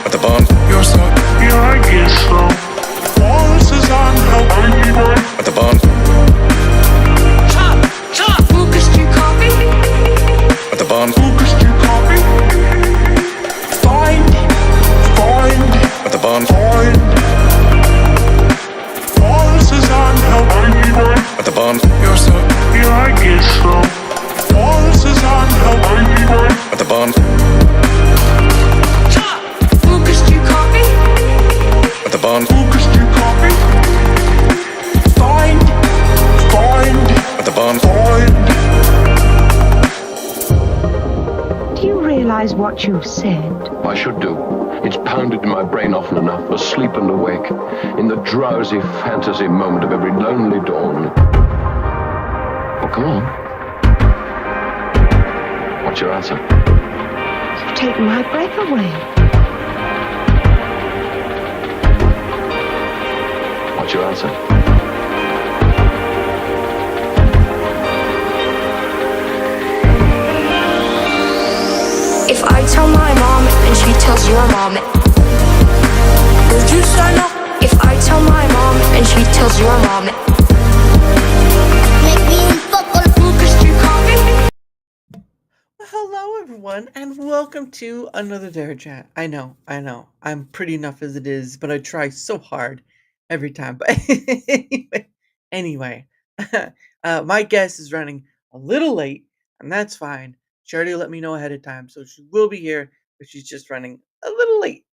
At the bond. You're so. Yeah, I guess so. Wallace is on help. At the bond. Lucas, do you copy? At the bond. Lucas, do you copy? Find. At the bond. Wallace is on help. At the bond. You're so. Yeah, I guess so. Wallace is on help. At the bond. Lucas, do you copy? At the bond. Lucas, do you copy? Find. At the bond. Do you realize what you've said? I should do. It's pounded in my brain often enough, asleep and awake, in the drowsy fantasy moment of every lonely dawn. Oh, come on. What's your answer? You've taken my breath away. What's your answer? If I tell my mom and she tells your mom, would you sign up? If I tell my mom and she tells your mom, Lucas, do you copy? Hello, everyone, and welcome to another DaraChat. I know, I'm pretty enough as it is, but I try so hard every time. But anyway, my guest is running a little late, and that's fine. She already let me know ahead of time, so she will be here, but she's just running a little late.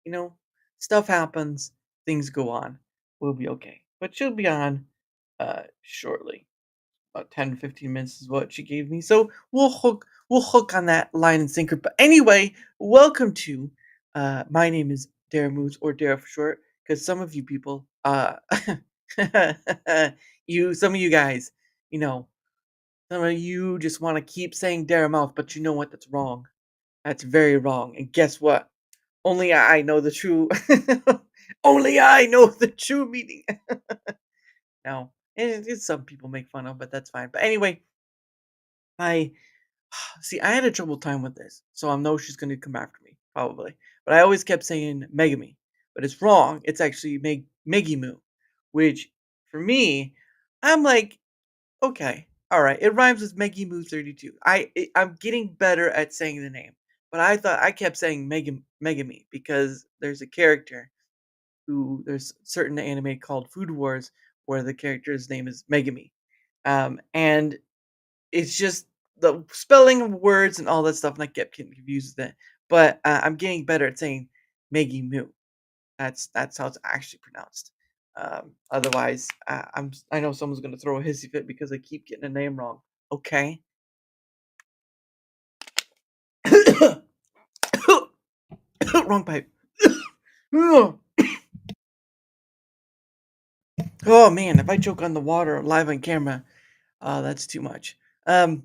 You know, stuff happens, things go on. We'll be okay. But she'll be on shortly. About 10, 15 minutes is what she gave me. So we'll hook on that line and sinker. But anyway, welcome to my name is Dara Moves, or Dara for short, because some of you people some of you guys, you know, some of you just want to keep saying Dara Mouth, but you know what? That's wrong. That's very wrong. And guess what? Only I know the true only I know the true meaning. No. It's some people make fun of, but that's fine. But anyway, I see I had a trouble time with this, so I know she's gonna come after me, probably. But I always kept saying Megami. But it's wrong. It's actually Megimu, which for me, I'm like, okay, all right. It rhymes with Megimu32. I'm getting better at saying the name, but I kept saying Megami because there's a character who there's certain anime called Food Wars where the character's name is Megami, and it's just the spelling of words and all that stuff, and I kept getting confused with it. But I'm getting better at saying Megimu. That's how it's actually pronounced. Otherwise, I know someone's gonna throw a hissy fit because I keep getting a name wrong. Okay. Wrong pipe. Oh man, if I choke on the water live on camera, that's too much. Yeah,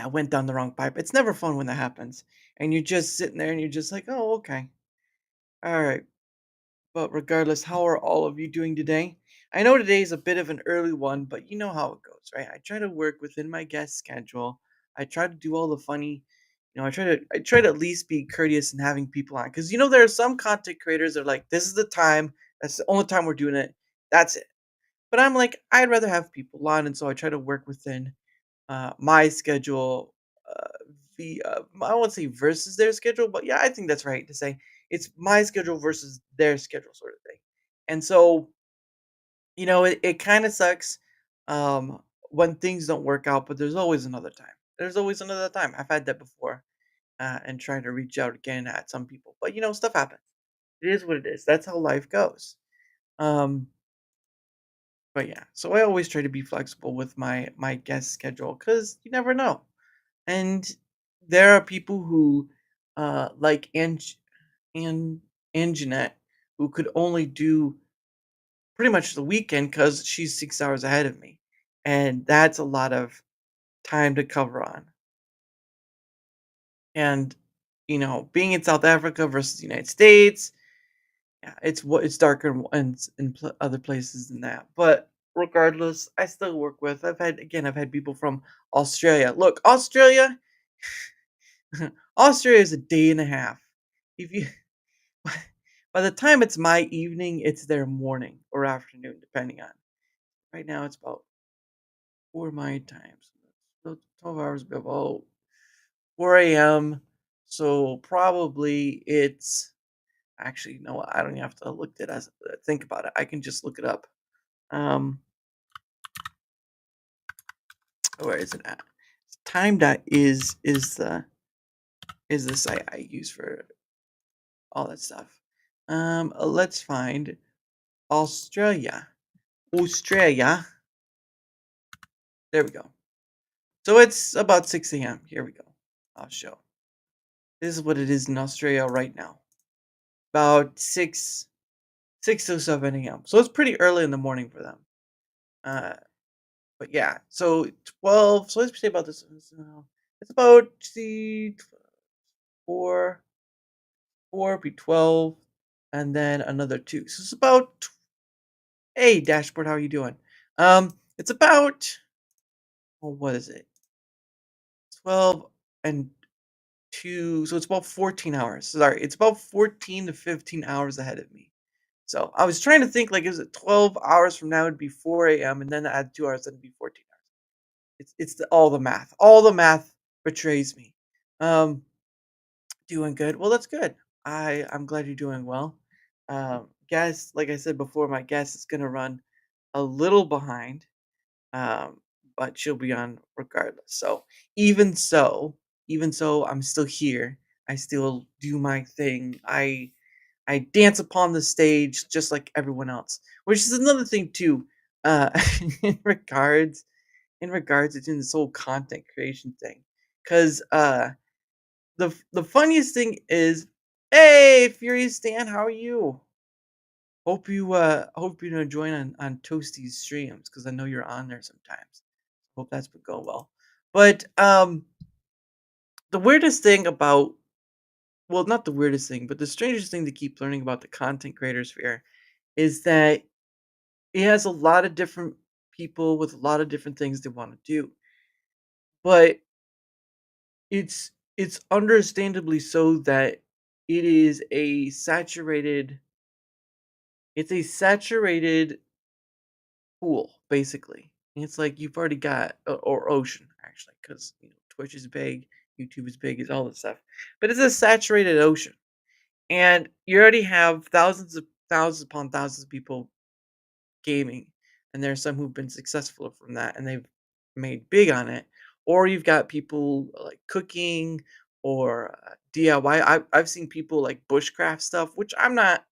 I went down the wrong pipe. It's never fun when that happens, and you're just sitting there and you're just like, oh, okay, all right. But regardless, how are all of you doing today? I know today is a bit of an early one, but you know how it goes, right? I try to work within my guest schedule. I try to do all the funny, I try to at least be courteous in having people on, because there are some content creators that are like, this is the time, that's the only time we're doing it, that's it. But I'm like, I'd rather have people on, and so I try to work within my schedule. I won't say versus their schedule, but yeah, I think that's right to say it's my schedule versus their schedule, sort of thing. And so, it kind of sucks um, when things don't work out, but there's always another time. There's always another time. I've had that before, and trying to reach out again at some people, but stuff happens. It is what it is. That's how life goes. Um, but yeah, so I always try to be flexible with my guest schedule because you never know. And there are people who, like and Jeanette, who could only do pretty much the weekend because she's 6 hours ahead of me, and that's a lot of time to cover on. And being in South Africa versus the United States, yeah, it's darker in other places than that. But regardless, I still work with. I've had people from Australia. Look, Australia, Australia is a day and a half. If you By the time it's my evening, it's their morning or afternoon, depending on. Right now, it's about 4 my times. So 12 hours ago, about 4 a.m. So probably it's actually, no, I don't even have to look at it. Think about it. I can just look it up. Um, where is it at? Time dot is the site I use for all that stuff. Let's find Australia. Australia. There we go. So it's about 6 a.m. Here we go. I'll show. This is what it is in Australia right now. About 6 to 7 a.m. So it's pretty early in the morning for them. Uh, but yeah, so 12. So let's say about this. It's about the 4, 4 be 12, and then another 2. So it's about, hey, dashboard, how are you doing? It's about, well, what is it? 12 and 2. So it's about 14 hours. Sorry, it's about 14 to 15 hours ahead of me. So I was trying to think like, is it 12 hours from now? It'd be 4 a.m. and then add 2 hours, that'd be 14 hours. It's all the math. All the math betrays me. Um, doing good. Well, that's good. I'm glad you're doing well. Guess like I said before, my guess is gonna run a little behind, um, but she'll be on regardless. So even so, even so, I'm still here. I still do my thing. I dance upon the stage just like everyone else, which is another thing too. Uh, in regards in regards to doing this whole content creation thing, because the funniest thing is, hey, Furious Stan, how are you? Hope you're enjoying on Toasty's streams because I know you're on there sometimes. Hope that's been going well. But the weirdest thing about, well, not the weirdest thing, but the strangest thing to keep learning about the content creator sphere is that it has a lot of different people with a lot of different things they want to do. But it's understandably so that it is a saturated it's a saturated pool, basically. And it's like you've already got, or ocean actually, because Twitch is big, YouTube is big, is all this stuff. But it's a saturated ocean. And you already have thousands upon thousands of people gaming, and there's some who've been successful from that, and they've made big on it. Or you've got people like cooking or DIY. I've seen people like bushcraft stuff, which I'm not.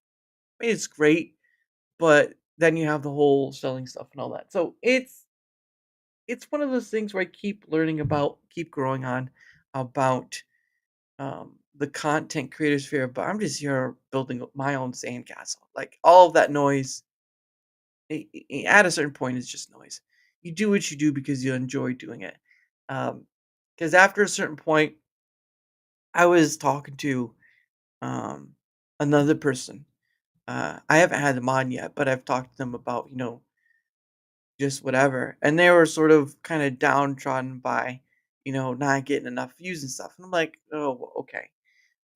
I mean, it's great, but then you have the whole selling stuff and all that. So it's one of those things where I keep learning about, keep growing on about the content creator sphere. But I'm just here building my own sandcastle. Like all of that noise at a certain point is just noise. You do what you do because you enjoy doing it. Because after a certain point, I was talking to um, another person. I haven't had them on yet, but I've talked to them about just whatever, and they were sort of kind of downtrodden by not getting enough views and stuff. And I'm like, oh, well, okay.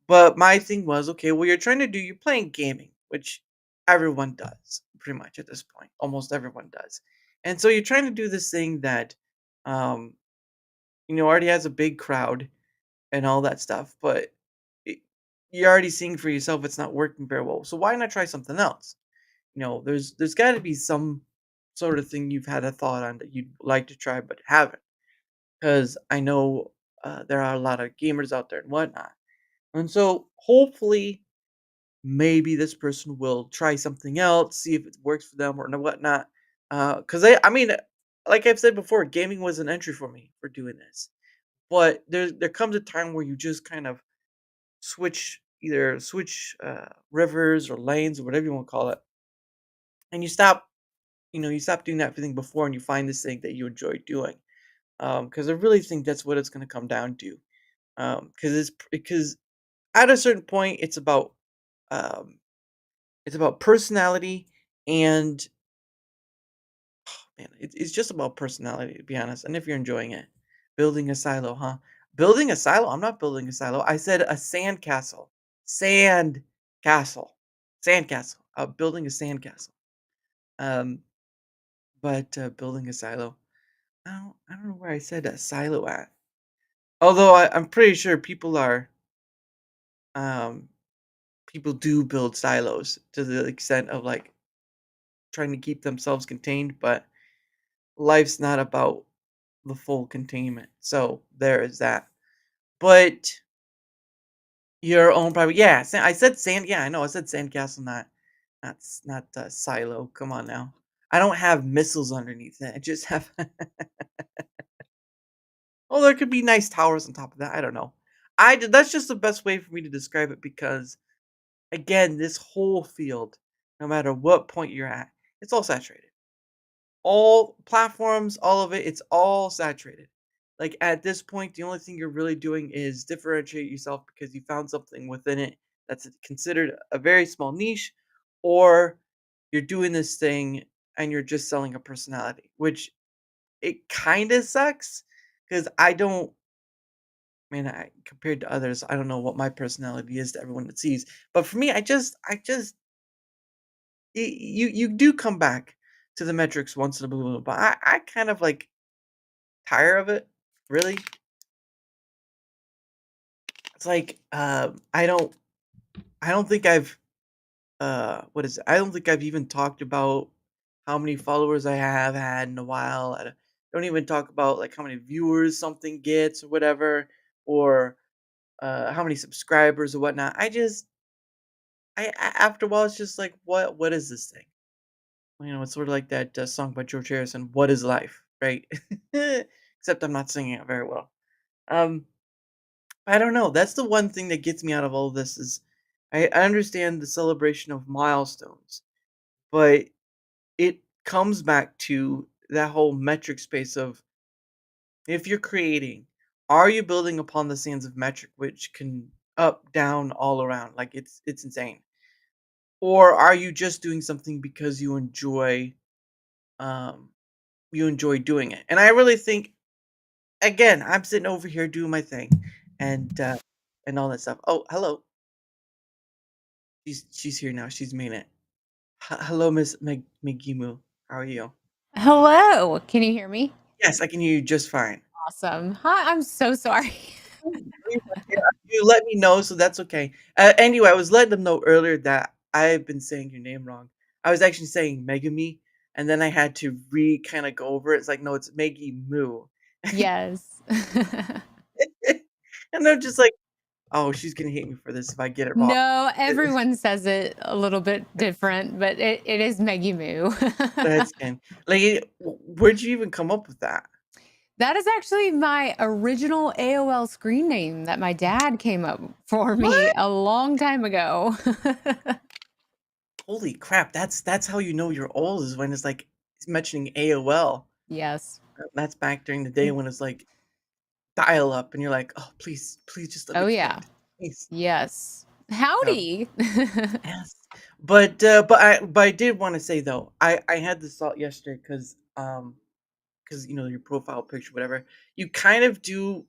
But my thing was, okay, well, you're playing gaming, which everyone does pretty much at this point. Almost everyone does. And so you're trying to do this thing that, um, already has a big crowd and all that stuff, but it, you're already seeing for yourself it's not working very well. So why not try something else? There's got to be some sort of thing you've had a thought on that you'd like to try but haven't. Because I know there are a lot of gamers out there and whatnot. And so hopefully, maybe this person will try something else, see if it works for them or whatnot. Because I mean, like I've said before, gaming was an entry for me for doing this. But there comes a time where you just kind of switch rivers or lanes or whatever you want to call it, and you stop doing that thing before, and you find this thing that you enjoy doing. Because I really think that's what it's going to come down to. Because at a certain point, um, it's about personality and man, it's just about personality to be honest. And if you're enjoying it, building a silo, huh? Building a silo? I'm not building a silo. I said a sand castle. Sand castle. Sandcastle. Building a sandcastle. Um, but building a silo. I don't know where I said a silo at. Although I'm pretty sure um people do build silos to the extent of like trying to keep themselves contained, but life's not about the full containment. So there is that. But your own private, yeah. I said sand. Yeah, I know. I said sandcastle, not silo. Come on now. I don't have missiles underneath it. I just have. Oh, there could be nice towers on top of that. I don't know. That's just the best way for me to describe it because again, this whole field, no matter what point you're at, it's all saturated. All platforms, all of it, it's all saturated. Like at this point, the only thing you're really doing is differentiate yourself because you found something within it that's considered a very small niche, or you're doing this thing and you're just selling a personality, which it kind of sucks because I don't, man, compared to others, I don't know what my personality is to everyone that sees. But for me, I just, you do come back to the metrics once in a blue moon, but I kind of like tire of it, really. It's like, I don't think I've, what is it? I don't think I've even talked about how many followers I have had in a while. I don't even talk about like how many viewers something gets or whatever, or how many subscribers or whatnot. After a while, it's just like, what is this thing? It's sort of like that song by George Harrison, "What is life?" Right? Except I'm not singing it very well. Um, I don't know. That's the one thing that gets me out of all this is I understand the celebration of milestones, but it comes back to that whole metric space of if you're creating, are you building upon the sands of metric, which can up, down, all around? Like it's insane. Or are you just doing something because um you enjoy doing it? And I really think again, I'm sitting over here doing my thing and all that stuff. Oh, hello. She's here now. She's made it. Hello, Miss Megimu. How are you? Hello, can you hear me? Yes, I can hear you just fine. Awesome. Hi, I'm so sorry. Yeah, you let me know, so that's okay. Anyway, I was letting them know earlier that I've been saying your name wrong. I was actually saying Megami, and then I had to kind of go over it. It's like, no, it's Maggie Moo. Yes. And I'm just like, oh, she's gonna hate me for this if I get it wrong. No, everyone says it a little bit different, but it is Megimu. That's and like, where'd you even come up with that? That is actually my original AOL screen name that my dad came up for me What? a long time ago. Holy crap! That's how you know you're old is when it's like it's mentioning AOL. Yes. That's back during the day when it's like dial up, and you're like, oh, please, please, just let me Oh, yeah. connect, please. Yes. So Howdy. yes, but I did want to say though, I had this thought yesterday because your profile picture, whatever, you kind of do,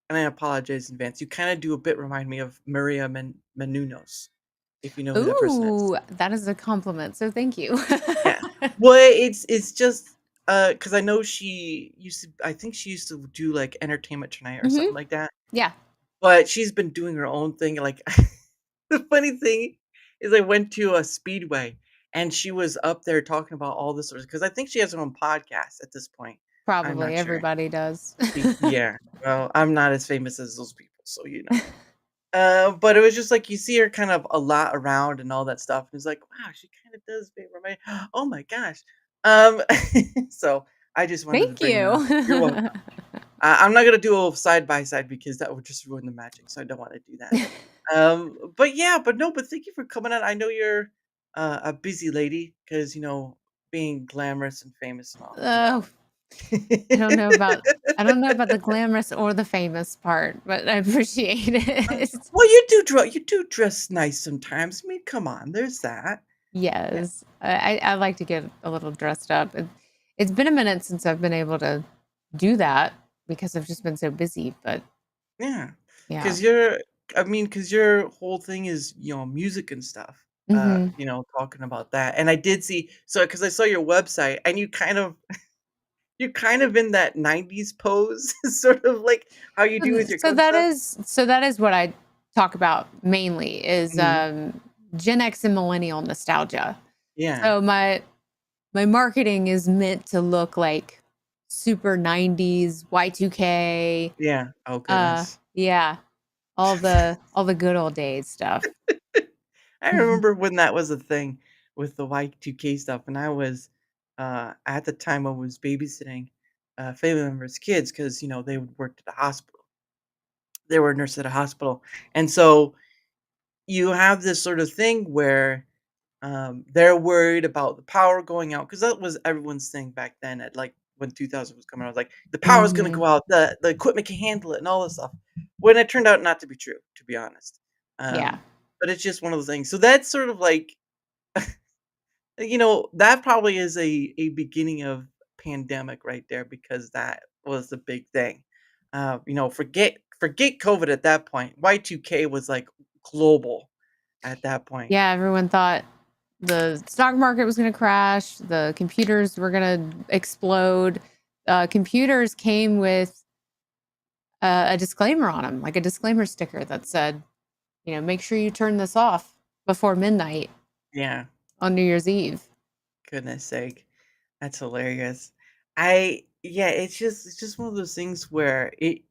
and I apologize in advance. You kind of do a bit remind me of Maria Menounos, if you know who that person is. Ooh, that is a compliment. So thank you. Yeah. Well, it's just because I know I think she used to do like Entertainment Tonight or Hmm. something like that. Yeah, But she's been doing her own thing. Like the funny thing is, I went to a Speedway and she was up there talking about all this because I think she has her own podcast at this point. I'm probably not sure. everybody does. Yeah. Well, I'm not as famous as those people, so but it was just like you see her kind of a lot around and all that stuff. And it's like, wow, she kind of does remind. Oh my gosh. Um, so I just wanted to Thank bring that up. You're welcome. you. I'm not gonna do a side by side because that would just ruin the magic. So I don't want to do that. But yeah, but no, but thank you for coming on. I know you're a busy lady because being glamorous and famous and all. Oh, I don't know about the glamorous or the famous part, but I appreciate it. Well, you do dress nice sometimes. I mean, come on, there's that. Yeah, Yes, I like to get a little dressed up. It's been a minute since I've been able to do that because I've just been so busy, but yeah. yeah. Because your whole thing is music and stuff. Hmm. talking about that. And I did see, so because I saw your website, and you're kind of in that 90s pose, sort of like how you do with your So cook that stuff. is what I talk about mainly is Mhm. Gen X and millennial nostalgia. Yeah. So my marketing is meant to look like super 90s Y2K. Yeah. Oh, goodness. Yeah, all the good old days stuff. I remember when that was a thing with the Y2K stuff, and I was, at the time I was babysitting, family members' kids because they would work at the hospital. They were a nurse at a hospital, and so you have this sort of thing where, they're worried about the power going out because that was everyone's thing back then at, like, when 2000 was coming out, like, "The power's gonna Hmm. go out, the equipment can handle it," and all this stuff, when it turned out not to be true, to be honest. Yeah. But it's just one of those things. So that's sort of like, that probably is a beginning of pandemic right there because that was the big thing. Forget COVID at that point. Y2K was, like, global at that point. Yeah, everyone thought the stock market was going to crash, the computers were going to explode. Computers came with a disclaimer on them, like a disclaimer sticker that said, make sure you turn this off before midnight Yeah. on New Year's Eve. Goodness sake. That's hilarious. It's just one of those things where it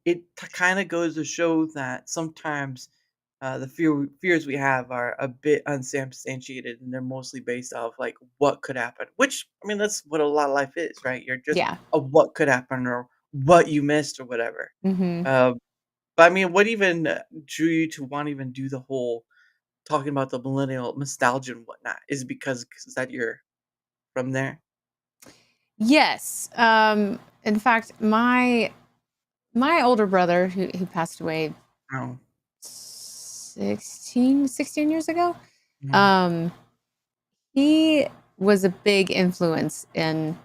kind of goes to show that sometimes the fears we have are a bit unsubstantiated, and they're mostly based off like what could happen. Which, I mean, that's what a lot of life is, right? You're just Yeah. a what could happen or what you missed or whatever. Hmm. Uh, but I mean, what even drew you to want to even do the whole talking about the millennial nostalgia and whatnot? Is it because that you're from there? Yes. In fact, my older brother who passed away Oh. 16 years ago, Mhm. um, he was a big influence in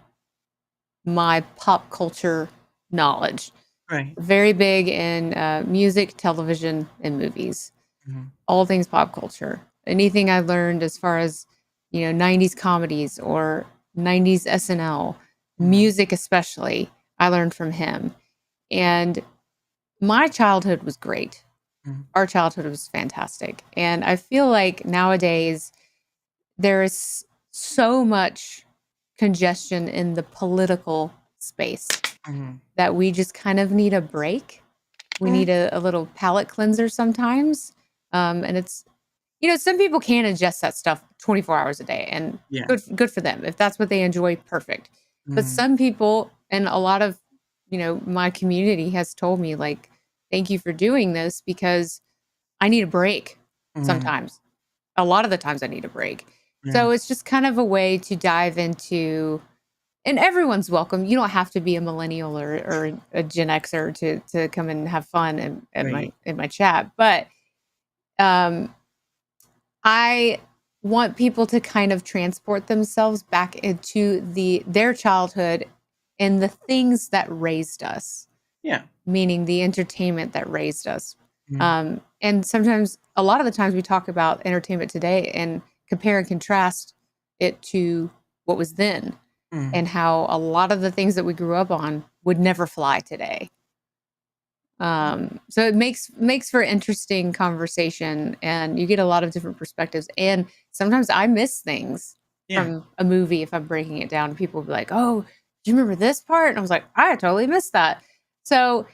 my pop culture knowledge. Right. Very big in music, television, and movies. Mhm. All things pop culture. Anything I learned as far as 90s comedies or 90s SNL, Mhm. music especially, I learned from him. And my childhood was great. Mhm. Our childhood was fantastic. And I feel like nowadays there is so much congestion in the political space Mhm. that we just kind of need a break. We Mm. need a little palate cleanser sometimes. And it's, some people can ingest that stuff 24 hours a day, and Yeah. good for them. If that's what they enjoy, perfect. But Mhm. some people, and a lot of, my community has told me, like, thank you for doing this because I need a break Mhm. sometimes. A lot of the times I need a break. Yeah. So it's just kind of a way to dive into, and everyone's welcome. You don't have to be a millennial or a Gen Xer to come and have fun Right. in my chat. But um, I want people to kind of transport themselves back into their childhood and the things that raised us, Yeah. meaning the entertainment that raised us. Mhm. And sometimes, a lot of the times, we talk about entertainment today and compare and contrast it to what was then, Mhm. and how a lot of the things that we grew up on would never fly today. So it makes for interesting conversation, and you get a lot of different perspectives. And sometimes I miss things Yeah. from a movie if I'm breaking it down. People will be like, "Oh, do you remember this part?" And I was like, "I totally missed that." So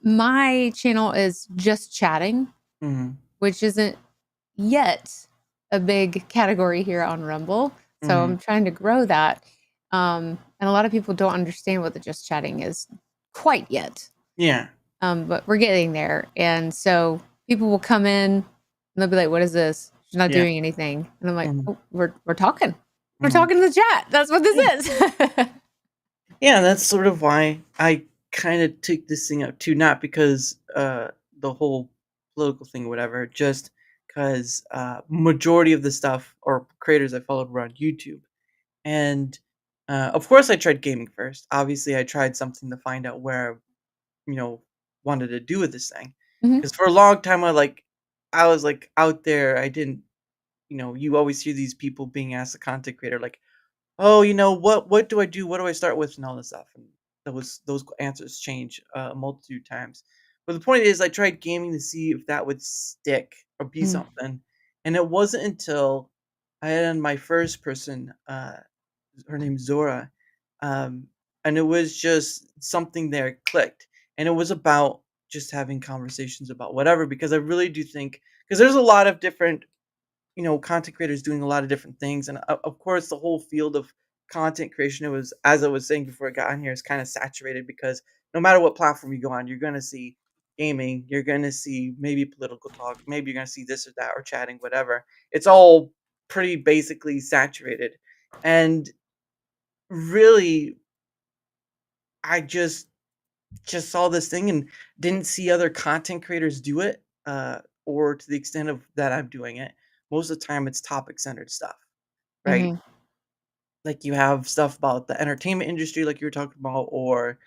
my channel is just chatting, Mhm. which isn't yet a big category here on Rumble. So Mhm. I'm trying to grow that. And a lot of people don't understand what the just chatting is quite yet. Yeah. But we're getting there. And so people will come in and they'll be like, "What is this? She's not Yeah. doing anything." And I'm like, Mhm. "Oh, we're talking. We're Mhm. talking to the chat. That's what Yeah. this is." Yeah, that's sort of why I kinda took this thing up too, not because, the whole political thing or whatever, just 'cause, majority of the stuff or creators I followed were on YouTube. And, of course, I tried gaming first. Obviously, I tried something to find out where you know, wanted to do with this thing. Mhm. Because for a long time, I was, like, out there. I didn't you always hear these people being asked, a content creator, like, "Oh, what do I do? What do I start with?" and all this stuff, and those answers change a multitude of times. But the point is, I tried gaming to see if that would stick or be Mm. something, and it wasn't until I had my first person, her name's Zora, um, and it was just something there clicked, and it was about just having conversations about whatever, because I really do think, because there's a lot of different content creators doing a lot of different things. And of course, the whole field of content creation, it was, as I was saying before I got on here, is kind of saturated, because no matter what platform you go on, you're going to see gaming, you're going to see maybe political talk, maybe you're going to see this or that, or chatting, whatever. It's all pretty basically saturated. And really, I just saw this thing and didn't see other content creators do it, or to the extent of that I'm doing it. Most of the time, it's topic centered stuff, right? Mhm. Like, you have stuff about the entertainment industry, like you were talking about, or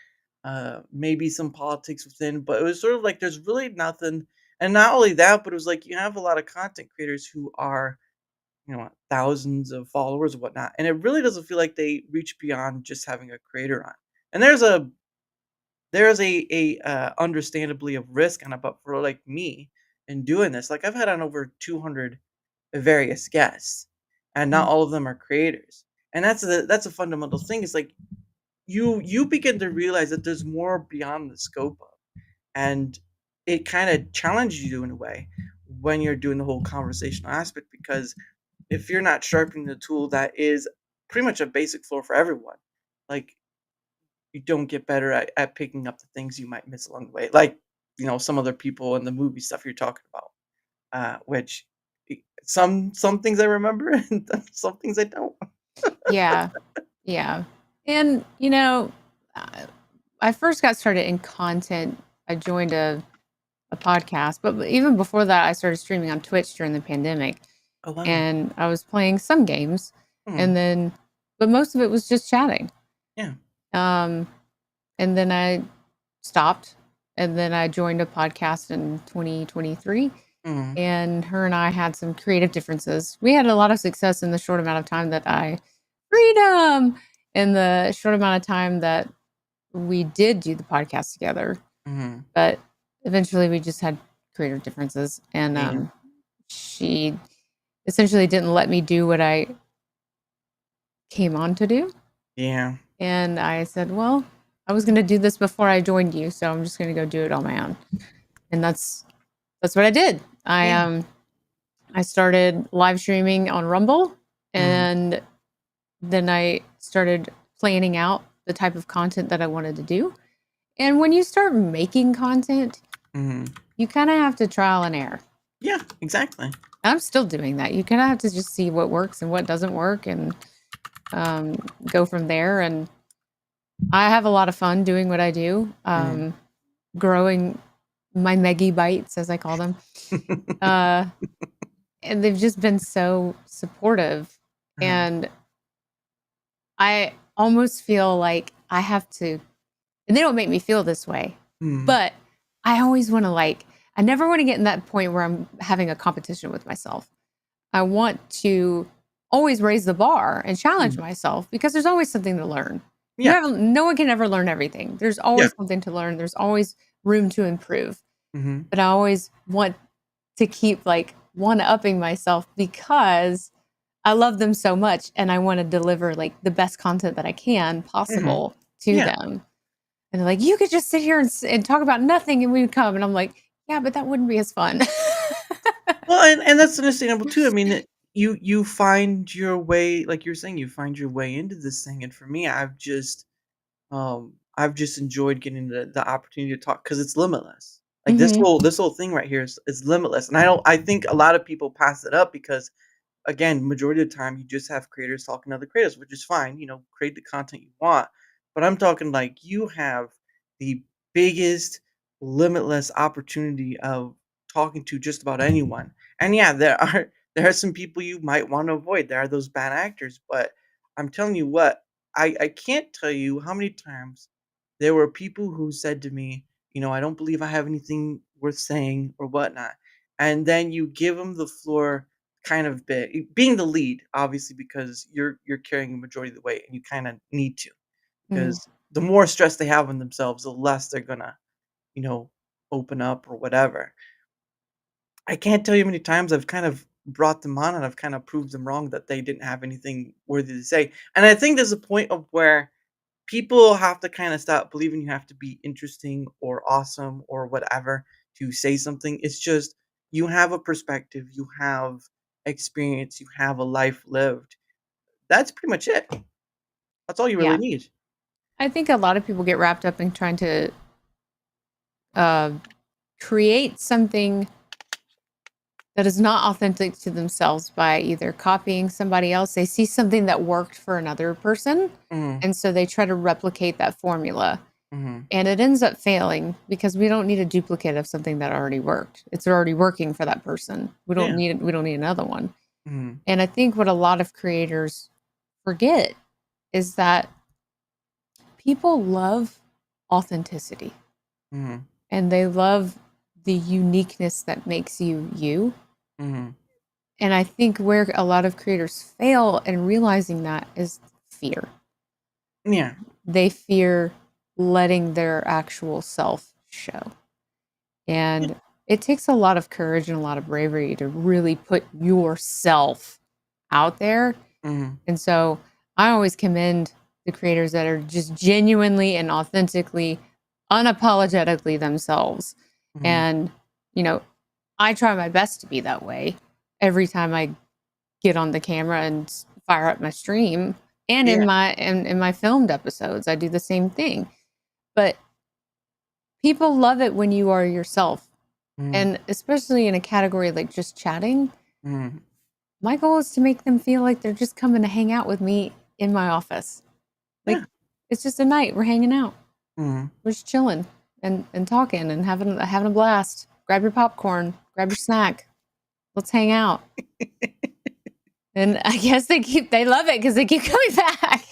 maybe some politics within. But it was sort of like there's really nothing. And not only that, but it was like you have a lot of content creators who are, thousands of followers and whatnot. And it really doesn't feel like they reach beyond just having a creator on. And there's a understandably of risk on it, but for like me in doing this, like I've had on over 200 various guests, and not Mm. all of them are creators. And that's a fundamental thing. Is like you begin to realize that there's more beyond the scope of, and it kind of challenges you in a way when you're doing the whole conversational aspect, because if you're not sharpening the tool that is pretty much a basic floor for everyone, like you don't get better at picking up the things you might miss along the way. Like, some other people in the movie stuff you're talking about, which some things I remember and some things I don't. Yeah. Yeah. And, uh, I first got started in content. I joined a podcast, but even before that, I started streaming on Twitch during the pandemic, Oh wow. and I was playing some games, Hmm. and then, but most of it was just chatting. Yeah. Um, and then I stopped, and then I joined a podcast in 2023, Hmm. and her and I had some creative differences. We had a lot of success in the short amount of time that I freedom in the short amount of time that we did do the podcast together, Hmm. but eventually we just had creative differences, and Yeah. she essentially didn't let me do what I came on to do. Yeah. And I said, well, I was going to do this before I joined you, so I'm just going to go do it on my own. And that's what I did. I Yeah. I started live streaming on Rumble, Hmm. and then I started planning out the type of content that I wanted to do. And when you start making content, Hmm. you kind of have to trial and error. Yeah. Exactly. I'm still doing that. You kind of have to just see what works and what doesn't work, and go from there. And I have a lot of fun doing what I do, Hmm. growing my Meggy bites, as I call them. Uh, and they've just been so supportive. Uh-huh. And I almost feel like I have to, and they don't make me feel this way, Hmm. but I always want to, I never want to get in that point where I'm having a competition with myself. I want to always raise the bar and challenge Hmm. myself, because there's always something to learn. Yeah. No one can ever learn everything. There's Yeah. always something to learn. There's always room to improve. Hmm. But I always want to keep one upping myself, because I love them so much, and I want to deliver the best content that I can Hmm. possible to Yeah. them. And they're like, you could just sit here and talk about nothing and we would come. And I'm like, yeah, but that wouldn't be as fun. Well, and that's understandable too. I mean, you find your way, like you're saying, you find your way into this thing. And for me, I've just enjoyed getting the opportunity to talk, because it's limitless. Like this Hmm. whole this whole thing right here is limitless, and I think a lot of people pass it up, because again, majority of the time you just have creators talking to other creators, which is fine. Create the content you want, but I'm talking like you have the biggest, limitless opportunity of talking to just about anyone. And yeah, there are some people you might want to avoid. There are those bad actors, but I'm telling you what, I can't tell you how many times there were people who said to me, I don't believe I have anything worth saying or whatnot. And then you give them the floor kind of being the lead, obviously, because you're carrying the majority of the weight, and you kind of need to, Mhm. because the more stress they have on themselves, the less they're gonna, you know, open up or whatever. I can't tell you how many times I've kind of brought them on and I've kind of proved them wrong that they didn't have anything worthy to say. And I think there's a point of where people have to kind of stop believing you have to be interesting or awesome or whatever to say something. It's just you have a perspective, you have experience, you have a life lived. That's pretty much it. That's all you really Yeah. need. I think a lot of people get wrapped up in trying to uh, create something that is not authentic to themselves by either copying somebody else. They see something that worked for another person, Mm, and so they try to replicate that formula. mhm. And it ends up failing because we don't need a duplicate of something that already worked. It's already working for that person. Yeah. We don't need another one. Mhm, And I think what a lot of creators forget is that people love authenticity mhm, and they love the uniqueness that makes you you. mhm. And I think where a lot of creators fail in realizing that is fear. Yeah. They fear letting their actual self show. Yeah. And it takes a lot of courage and a lot of bravery to really put yourself out there. Mhm, And so I always commend the creators that are just genuinely and authentically, unapologetically themselves. mhm. And, you know, I try my best to be that way every time I get on the camera and fire up my stream. And Yeah. in my filmed episodes, I do the same thing. But people love it when you are yourself. Mhm, And especially in a category like just chatting, mhm. my goal is to make them feel like they're just coming to hang out with me in my office. Like Yeah. it's just a night. We're hanging out. Mhm. We're just chilling and talking and having a blast. Grab your popcorn, grab your snack. Let's hang out. And I guess they love it because they keep coming back.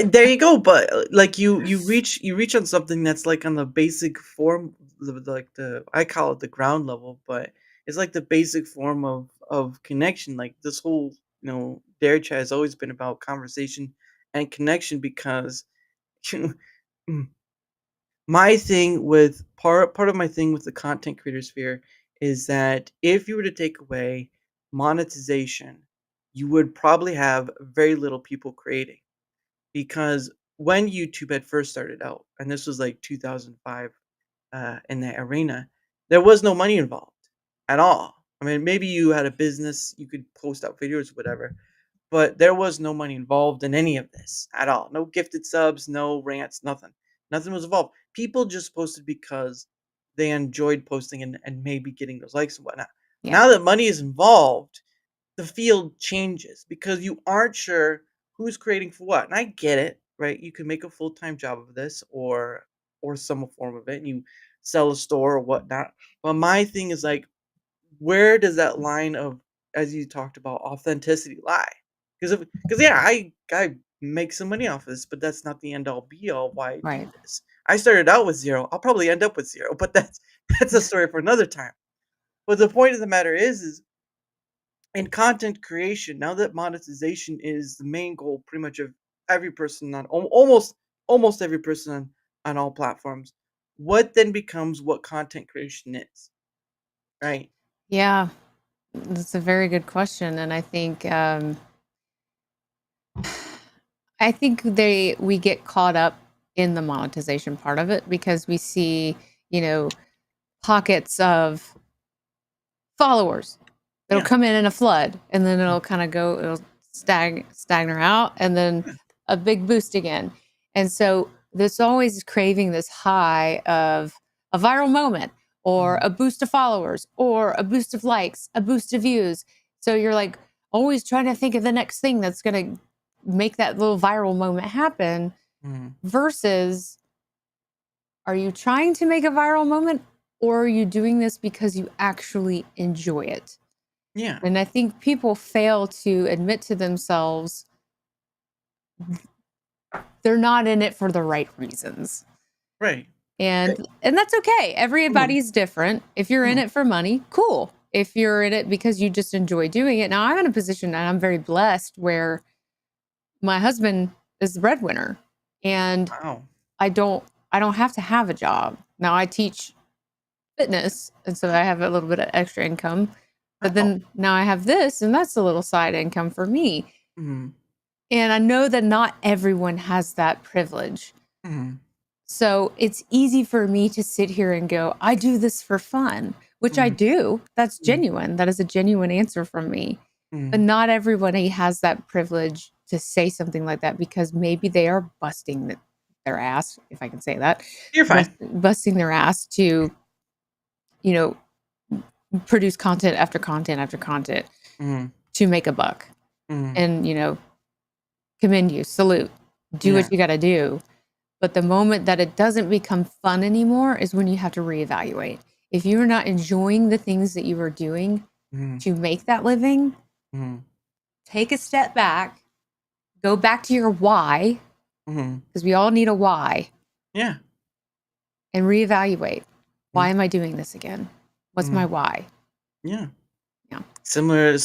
There you go, but, like, you reach on something that's, like, on the basic form, like, the I call it the ground level, but it's, like, the basic form of connection, like, this whole, DaraChat has always been about conversation and connection because mm, my thing with part of my thing with the content creator sphere is that if you were to take away monetization, you would probably have very little people creating. Because when YouTube had first started out, and this was like 2005, in that arena, there was no money involved at all. I mean, maybe you had a business, you could post out videos, whatever, but there was no money involved in any of this at all. No gifted subs, no rants, nothing. Nothing was involved. People just posted because they enjoyed posting and maybe getting those likes and whatnot. Yeah. Now that money is involved, the field changes because you aren't sure who's creating for what. And I get it, right? You can make a full-time job of this or some form of it and you sell a store or whatnot. But my thing is like, where does that line of, as you talked about, authenticity lie? Because yeah, I make some money off of this, but that's not the end all be all why I do Right. this. I started out with zero. I'll probably end up with zero, but that's a story for another time. But the point of the matter is in content creation, now that monetization is the main goal pretty much of every person on almost every person on all platforms, what then becomes what content creation is, right? Yeah. That's a very good question. And I think we get caught up in the monetization part of it because we see, you know, pockets of followers that'll Yeah. come in a flood and then it'll kind of go, it'll stagner out and then a big boost again. And so there's always craving this high of a viral moment or Mhm. a boost of followers or a boost of likes, a boost of views. So you're like always trying to think of the next thing that's going to make that little viral moment happen Mhm. versus are you trying to make a viral moment or are you doing this because you actually enjoy it? Yeah. And I think people fail to admit to themselves they're not in it for the right reasons. Right. And that's okay. Mhm. Everybody's different. If you're in Mhm. it for money, cool. if you're in it because you just enjoy doing it. Now I'm in a position and I'm very blessed where my husband is the breadwinner and Wow. I don't have to have a job. Now I teach fitness and so I have a little bit of extra income. But Wow. then now I have this and that's a little side income for me. Mm-hmm. And I know that not everyone has that privilege. Mm-hmm. So it's easy for me to sit here and go, I do this for fun, which I Mm-hmm. do. That's Mm-hmm. genuine. That is a genuine answer from me. But Mm-hmm. not everybody has that privilege to say something like that because maybe they are busting their ass, if I can say that, You're fine. busting their ass to, you know, produce content after content after content Mm-hmm. to make a buck. Mm-hmm. And, commend you, salute, do Yeah. what you got to do. But the moment that it doesn't become fun anymore is when you have to reevaluate. If you're not enjoying the things that you are doing Mm-hmm. to make that living, Mm-hmm. take a step back, go back to your why, Mm-hmm. because we all need a why, Yeah. and reevaluate. Why Mm-hmm. am I doing this again? What's my why? Yeah. Yeah. Similar,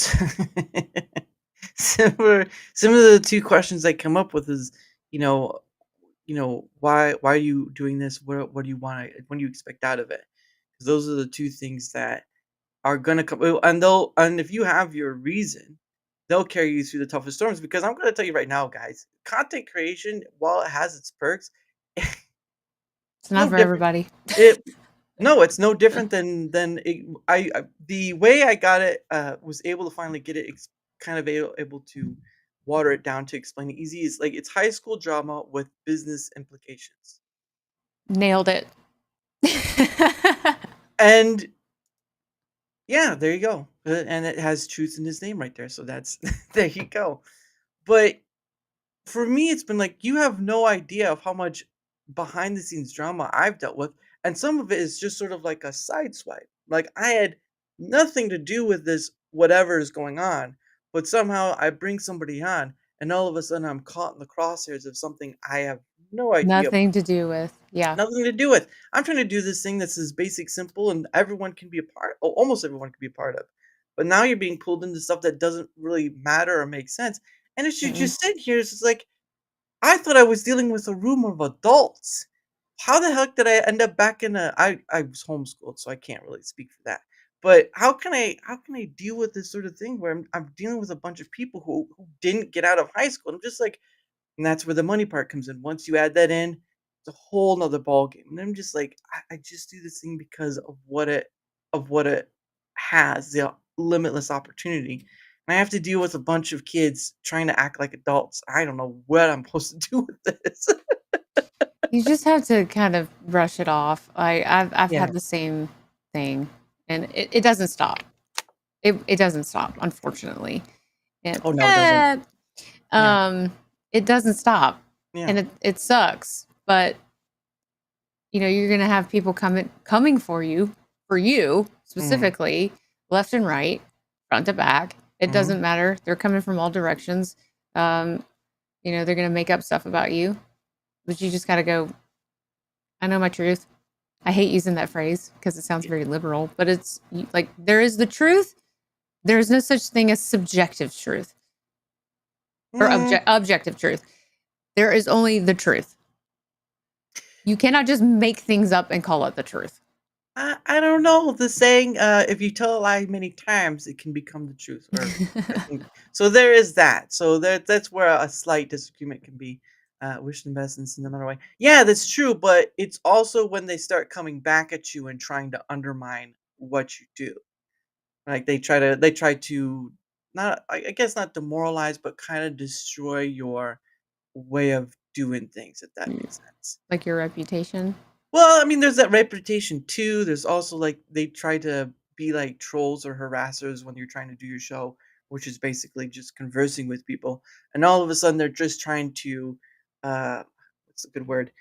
similar, similar to the two questions I come up with is, you know, why are you doing this? What do you want? What do you expect out of it? Because those are the two things that are gonna come, and if you have your reason, they'll carry you through the toughest storms. Because I'm gonna tell you right now, guys, content creation, while it has its perks, it's It's not no for different. everybody. It No, it's no different than the way I got it, was able to finally get it kind of able to water it down to explain it easy. Is like it's high school drama with business implications, Nailed it. and yeah, there you go. And it has truth in his name right there. So that's there you go. But for me, it's been like you have no idea of how much behind the scenes drama I've dealt with, and some of it is just sort of like a side swipe. Like I had nothing to do with this, whatever is going on, but somehow I bring somebody on, and all of a sudden I'm caught in the crosshairs of something I have no idea about. Nothing to do with. Yeah. Nothing to do with. I'm trying to do this thing that's as basic, simple, and everyone can be a part. Almost everyone can be a part of. But now you're being pulled into stuff that doesn't really matter or make sense. And as you Mm-mm. just sit here, it's just like I thought I was dealing with a room of adults. How the heck did I end up back in a I was homeschooled, so I can't really speak for that. But how can I deal with this sort of thing where I'm dealing with a bunch of people who didn't get out of high school? I'm just like, and that's where the money part comes in. Once you add that in, it's a whole nother ball game. And I'm just like, I just do this thing because of what it has, the limitless opportunity. And I have to deal with a bunch of kids trying to act like adults. I don't know what I'm supposed to do with this. You just have to kind of brush it off. I've Yeah. had the same thing, and it doesn't stop. It doesn't stop, unfortunately. And Oh no, it doesn't. Yeah. it doesn't stop, Yeah. and it sucks. But you're gonna have people coming for you Mm, specifically, left and right, front to back. It mhm. doesn't matter. They're coming from all directions. Um, they're gonna make up stuff about you, but you just gotta go. I know my truth. I hate using that phrase because it sounds Yeah. very liberal, but it's like there is the truth. There is no such thing as subjective truth or Mm, objective truth. There is only the truth. You cannot just make things up and call it the truth. I don't know. The saying, if you tell a lie many times, it can become the truth. Or I think so. There is that. So that's where a slight disagreement can be. Wishing the best in no matter what. Yeah, that's true. But it's also when they start coming back at you and trying to undermine what you do. Like they try to not, I guess not demoralize, but kind of destroy your way of doing things, if that makes sense. Like your reputation. Well, I mean, there's that reputation too. There's also like they try to be like trolls or harassers when you're trying to do your show, which is basically just conversing with people. And all of a sudden, they're just trying to, uh, what's a good word?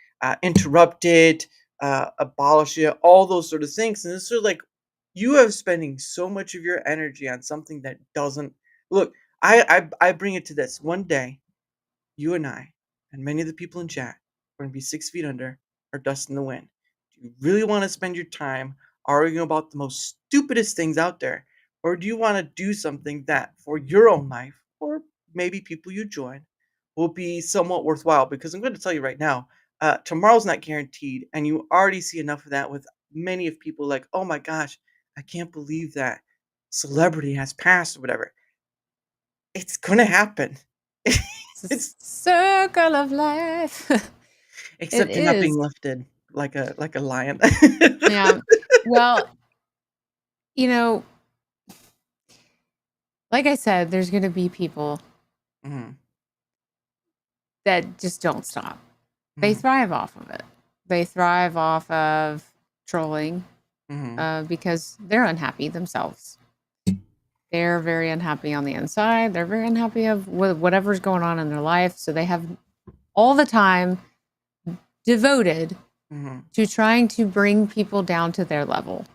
Interrupt it, abolish it, all those sort of things. And it's sort of like you have spending so much of your energy on something that doesn't look. I bring it to this one day. You and I, and many of the people in chat, are going to be 6 feet under or dust in the wind. Do you really want to spend your time arguing about the most stupidest things out there? or do you want to do something that for your own life or maybe people you join will be somewhat worthwhile? Because I'm going to tell you right now, tomorrow's not guaranteed, and you already see enough of that with many of people like, oh my gosh, I can't believe that celebrity has passed or whatever. It's gonna happen. It's a It's circle of life. It except you're not being is. lifted like a lion. Yeah. Well, you know, like I said, there's going to be people Mhm, that just don't stop. They mhm, thrive off of it. They thrive off of trolling mhm, because they're unhappy themselves. They're very unhappy on the inside. They're very unhappy of whatever's going on in their life. So they have all the time devoted mhm. to trying to bring people down to their level.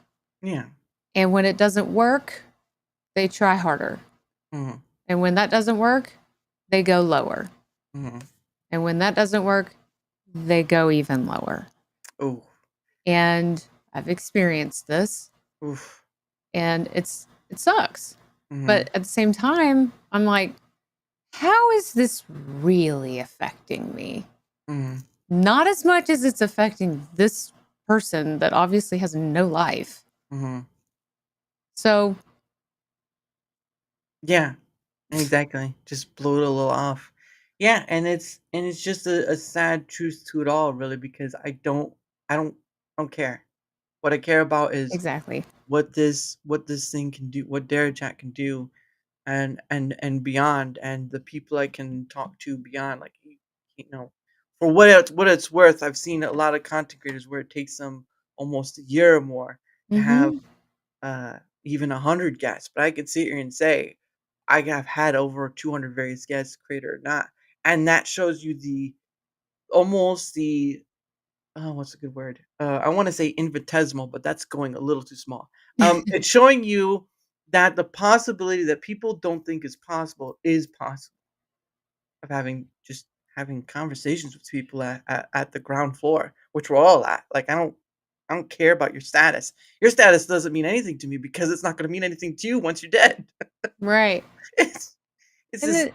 Yeah. And when it doesn't work, they try harder. Mhm, And when that doesn't work, they go lower. mhm. And when that doesn't work, they go even lower. Ooh, And I've experienced this oof. and it sucks. Mhm, But at the same time, I'm like, how is this really affecting me? mhm, Not as much as it's affecting this person that obviously has no life. mhm. So, Yeah, exactly. Just blow it a little off. Yeah, and it's just a sad truth to it all, really, because I don't care. What I care about is exactly. what this thing can do, what DaraChat can do, and beyond, and the people I can talk to beyond. Like for what it's worth, I've seen a lot of content creators where it takes them almost a year or more to have Mhm. even 100 guests. But I could sit here and say I have had over 200 various guests, creator or not, and that shows you the almost the oh, what's a good word? I want to say infinitesimal, but that's going a little too small. It's showing you that the possibility that people don't think is possible of having conversations with people at the ground floor, which we're all at. Like I don't care about your status. Your status doesn't mean anything to me because it's not going to mean anything to you once you're dead. Right. It's it's And just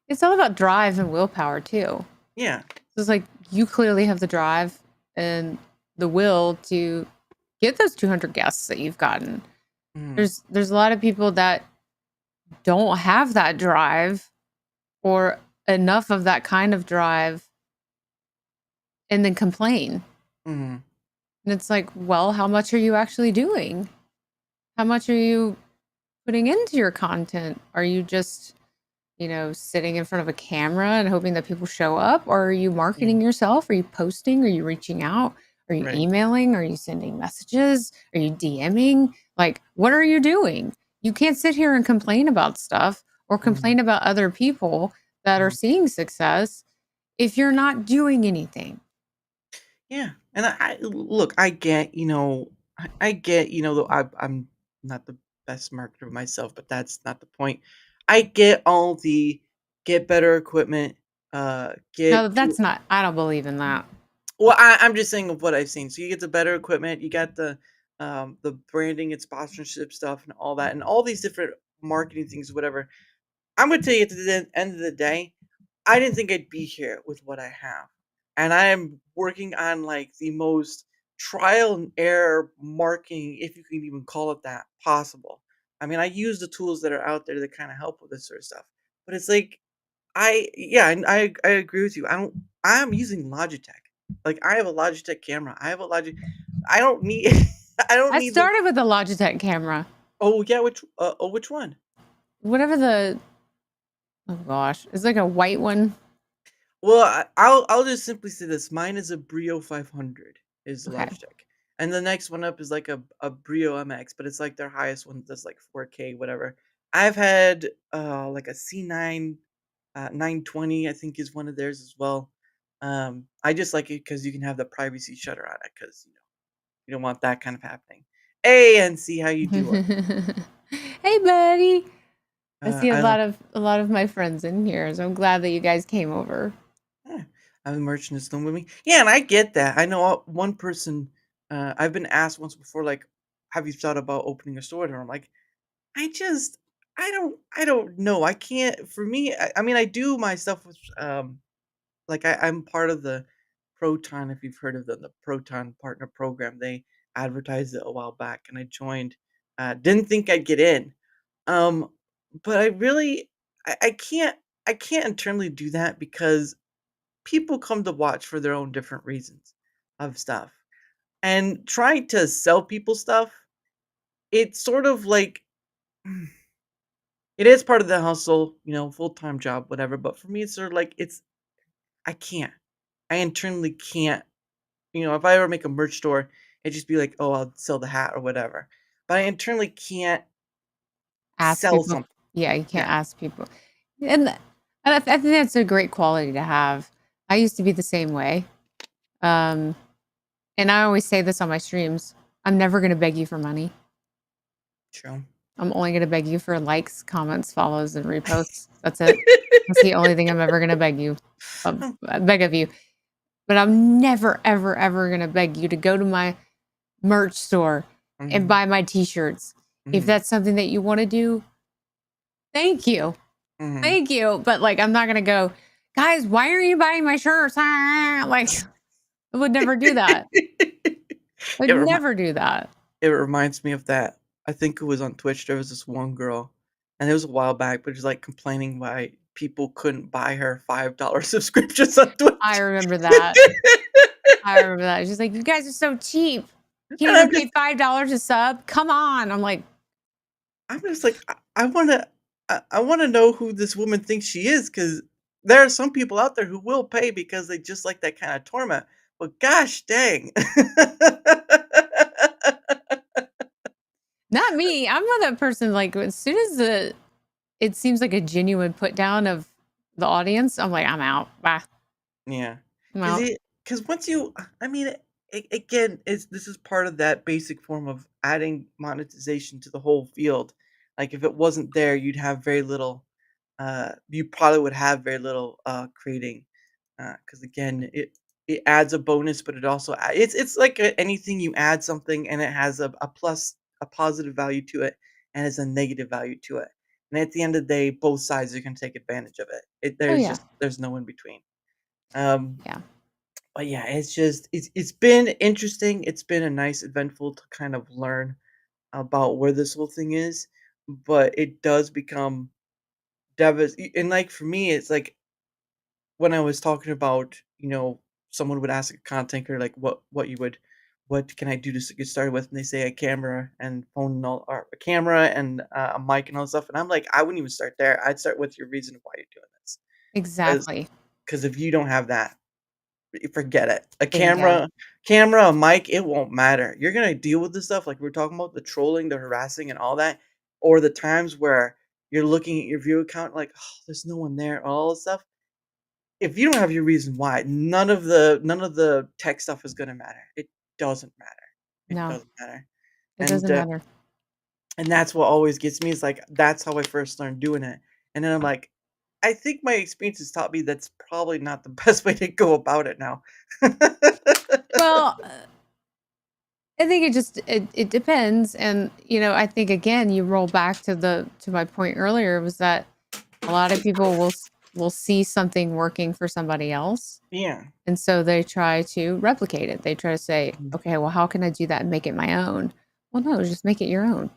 it's all about drive and willpower too. yeah. So it's like you clearly have the drive and the will to get those 200 guests that you've gotten. Mhm, There's a lot of people that don't have that drive or enough of that kind of drive and then complain. mhm, And it's like, well, how much are you actually doing? How much are you putting into your content? Are you just, sitting in front of a camera and hoping that people show up? Or are you mhm, marketing yourself? Are you posting? Are you reaching out? Are you right. emailing? Are you sending messages? Are you DMing? Like, what are you doing? You can't sit here and complain about stuff or Mhm, complain about other people that are mhm. seeing success if you're not doing anything. Yeah, and look, I get, I get, though I'm not the best marketer myself, but that's not the point. I get all the get better equipment, No, get to that's not, I don't believe in that. well, I'm just saying of what I've seen. So you get the better equipment, you got the branding and sponsorship stuff and all that, and all these different marketing things, whatever. I'm gonna tell you at the end of the day, I didn't think I'd be here with what I have. And I am working on like the most trial and error marketing, if you can even call it that, possible. I mean, I use the tools that are out there that kind of help with this sort of stuff. But it's like yeah, and I agree with you. I'm using Logitech. Like I have a Logitech camera. I have a Logitech. I don't need I don't I need the started with a Logitech camera. oh yeah, which one? Whatever the, oh gosh, it's like a white one. Well, I'll just simply say this. Mine is a Brio 500 is the Okay. Logitech, and the next one up is like a Brio MX, but it's like their highest one that's like 4K, whatever. I've had like a C9 920, I think is one of theirs as well. I just like it because you can have the privacy shutter on it because you don't want that kind of happening. Hey, and see how you doing? Hey, buddy. I see a I lot of a lot of my friends in here, so I'm glad that you guys came over. Yeah, I'm a merchant is still moving. Yeah, and I get that. I know one person. I've been asked once before, like, "Have you thought about opening a store?" And I'm like, I just I don't know. I can't for me, I mean, I do my stuff with, like, I'm part of the Proton, if you've heard of the Proton Partner Program. They advertised it a while back, and I joined. Didn't think I'd get in, um, but I really I can't I can't internally do that because people come to watch for their own different reasons of stuff. And trying to sell people stuff, it's sort of like it is part of the hustle, full-time job, whatever. But for me, it's sort of like I can't. I internally can't. If I ever make a merch store, it'd just be like, oh, I'll sell the hat or whatever. But I internally can't Ask sell people. something. Yeah, you can't Yeah. ask people. And I think that's a great quality to have. I used to be the same way. Um, and I always say this on my streams. I'm never going to beg you for money. True. I'm only going to beg you for likes, comments, follows, and reposts. That's it. That's the only thing I'm ever going to beg of you. But I'm never, ever, ever going to beg you to go to my merch store and Mhm, buy my t-shirts. If mhm, that's something that you want to do, thank you. mhm. Thank you. But like, I'm not going to go, guys, why are you buying my shirts? Like, I would never do that. I would It remi never do that. it reminds me of that. I think it was on Twitch. There was this one girl, and it was a while back, but she's like complaining why people couldn't buy her $5 subscriptions on I Twitch. remember that. I remember that. She's like, you guys are so cheap. You can't And even pay $5 a sub. Come on. I'm like, I'm just like, I wanna know who this woman thinks she is, because there are some people out there who will pay because they just like that kind of torment. But gosh dang. not me. I'm not that person. Like, as soon as it seems like a genuine put down of the audience, I'm like, I'm out. Bye. Yeah, I'm because out. once you, I mean, again, this is part of that basic form of adding monetization to the whole field. Like if it wasn't there, you'd have very little. You probably would have very little creating, because again, it adds a bonus, but it also it's like anything you add something and it has a positive value to it, and it's a negative value to it. And at the end of the day, both sides are going to take advantage of it. Oh, yeah. There's no in between. Um, Yeah. but yeah, it's been interesting. It's been a nice, eventful to kind of learn about where this whole thing is, but it does become and like for me, it's like when I was talking about, someone would ask a content creator like what can I do to get started with, and they say a camera and phone and all, or a camera and a mic and all that stuff, and I'm like, I wouldn't even start there. I'd start with your reason why you're doing this, because Exactly. if you don't have that, forget it. A Bingo. camera, a mic, it won't matter. You're gonna deal with this stuff like we're talking about, the trolling, the harassing, and all that, or the times where you're looking at your view account like, oh, there's no one there, all this stuff. If you don't have your reason why, none of the tech stuff is gonna matter. It doesn't matter. It No, doesn't matter. it And doesn't matter. that's what always gets me is like that's how I first learned doing it. And then I'm like, I think my experience has taught me that's probably not the best way to go about it now. Well, I think it depends. And, I think again, you roll back to my point earlier was that a lot of people will see something working for somebody else. Yeah. And so they try to replicate it. They try to say, Mhm. okay, well, how can I do that and make it my own? Well, no, just make it your own.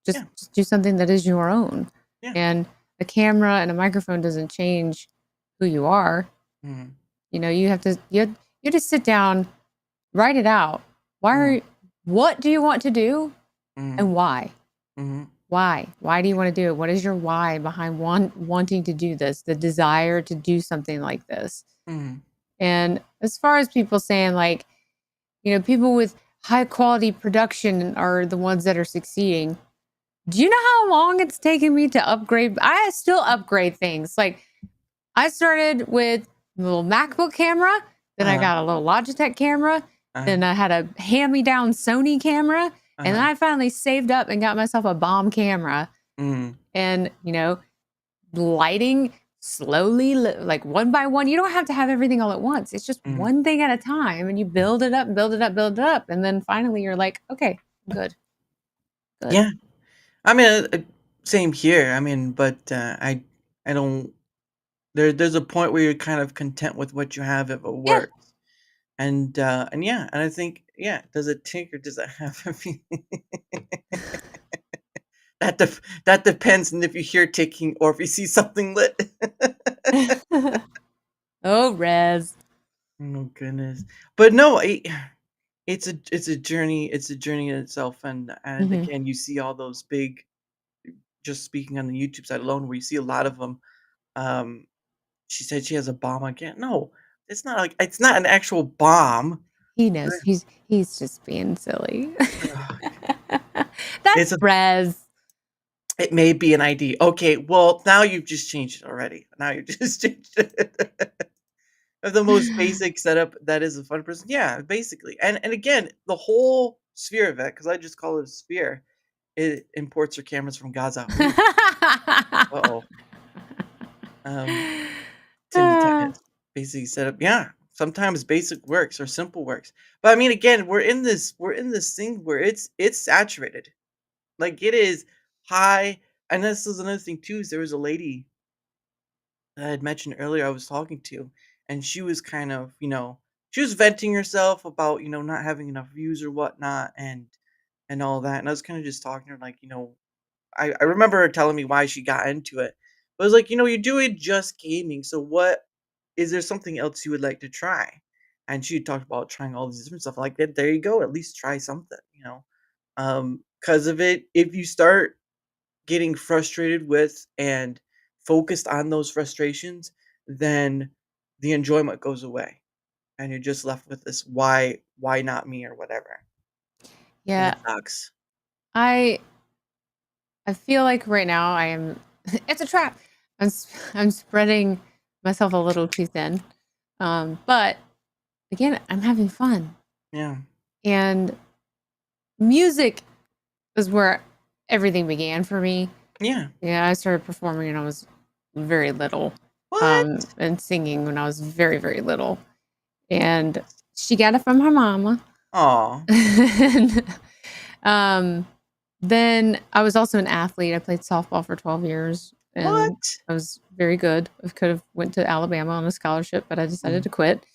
Yeah. Just do something that is your own. Yeah. And a camera and a microphone doesn't change who you are. Mhm. You have to sit down, write it out. Mhm. What do you want to do Mhm. and why? Mhm. Why? Why do you want to do it? What is your why behind wanting to do this? The desire to do something like this. Mhm. And as far as people saying like, people with high quality production are the ones that are succeeding. Do you know how long it's taken me to upgrade? I still upgrade things. Like I started with a little MacBook camera, then I Uh-huh. got a little Logitech camera, Uh-huh. then I had a hand-me-down Sony camera, and then Uh-huh. I finally saved up and got myself a bomb camera. Mhm. And, lighting slowly, like one by one. You don't have to have everything all at once. It's just Mhm. one thing at a time, and you build it up and build it up, build it up. And then finally you're like, okay, good, good. Yeah. I mean, Same here. I mean, but I don't. There's a point where you're kind of content with what you have if it Yeah. works. And yeah, and I think, yeah, does it tick or does it have a feeling? That depends on if you hear ticking or if you see something lit. Oh, Rez. Oh goodness. But no, it's a journey, it's a journey in itself, and Hmm. again, you see all those big, just speaking on the YouTube side alone, where you see a lot of them. Um, she said she has a bomb again. No, it's not like it's not an actual bomb. He knows. He's just being silly. Ugh, That's It's a Rez. it may be an ID. Okay, well, now you've just changed it already. Now you just changed it. Of the most basic setup that is a fun person. Yeah, basically. And again, the whole sphere of it, because I just call it a sphere, it imports her cameras from Gaza. Ooh, uh-oh. Um, Ah, it's basically set up. Yeah, sometimes basic works or simple works. But I mean, again, we're in this thing where it's saturated. Like it is high. And this is another thing too, is there was a lady that I had mentioned earlier I was talking to, and she was kind of, she was venting herself about, not having enough views or whatnot, and all that. And I was kind of just talking to her like, I remember her telling me why she got into it. But I was like, you're doing just gaming. So what is there something else you would like to try? And she talked about trying all these different stuff. Like that, there you go. At least try something. Because of it, if you start getting frustrated with and focused on those frustrations, then the enjoyment goes away and you're just left with this why not me or whatever. And yeah, it sucks. I I feel like right now I am. It's a trap. I'm spreading myself a little too thin. But again, I'm having fun, Yeah. and music is where everything began for me. Yeah. Yeah, I started performing when I was very little, What? and singing when I was very, very little. And she got it from her mama. Aw. And, um, then I was also an athlete. I played softball for 12 years, and What? I was very good. I could have went to Alabama on a scholarship, but I decided Mhm, to quit.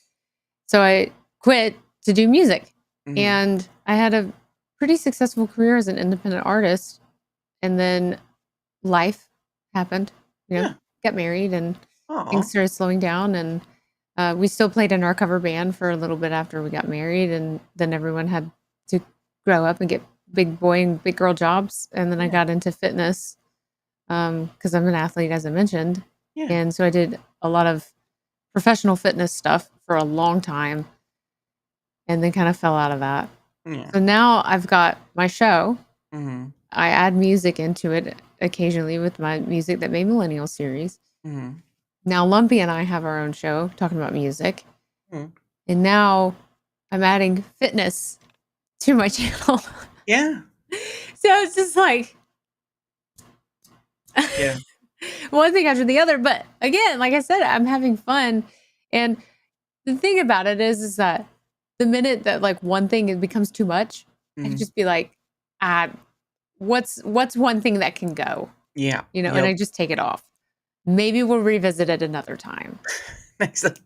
So I quit to do music, mhm. and I had a pretty successful career as an independent artist. And then life happened, Yeah. got married, and Aw. things started slowing down. And we still played in our cover band for a little bit after we got married, and then everyone had to grow up and get big boy and big girl jobs. And then I Yeah. got into fitness because I'm an athlete, as I mentioned, Yeah. and so I did a lot of professional fitness stuff for a long time, and then kind of fell out of that. Yeah. So now I've got my show. Mhm, I add music into it occasionally with my Music That Made Millennial series. mhm, Now Lumpy and I have our own show talking about music. mhm. And now I'm adding fitness to my channel. Yeah. So it's just like Yeah. one thing after the other. But again, like I said, I'm having fun. And the thing about it is that the minute that like one thing it becomes too much, I can Mhm. just be like, ah, what's one thing that can go? Yeah. And Yep. I just take it off. Maybe we'll revisit it another time. Next up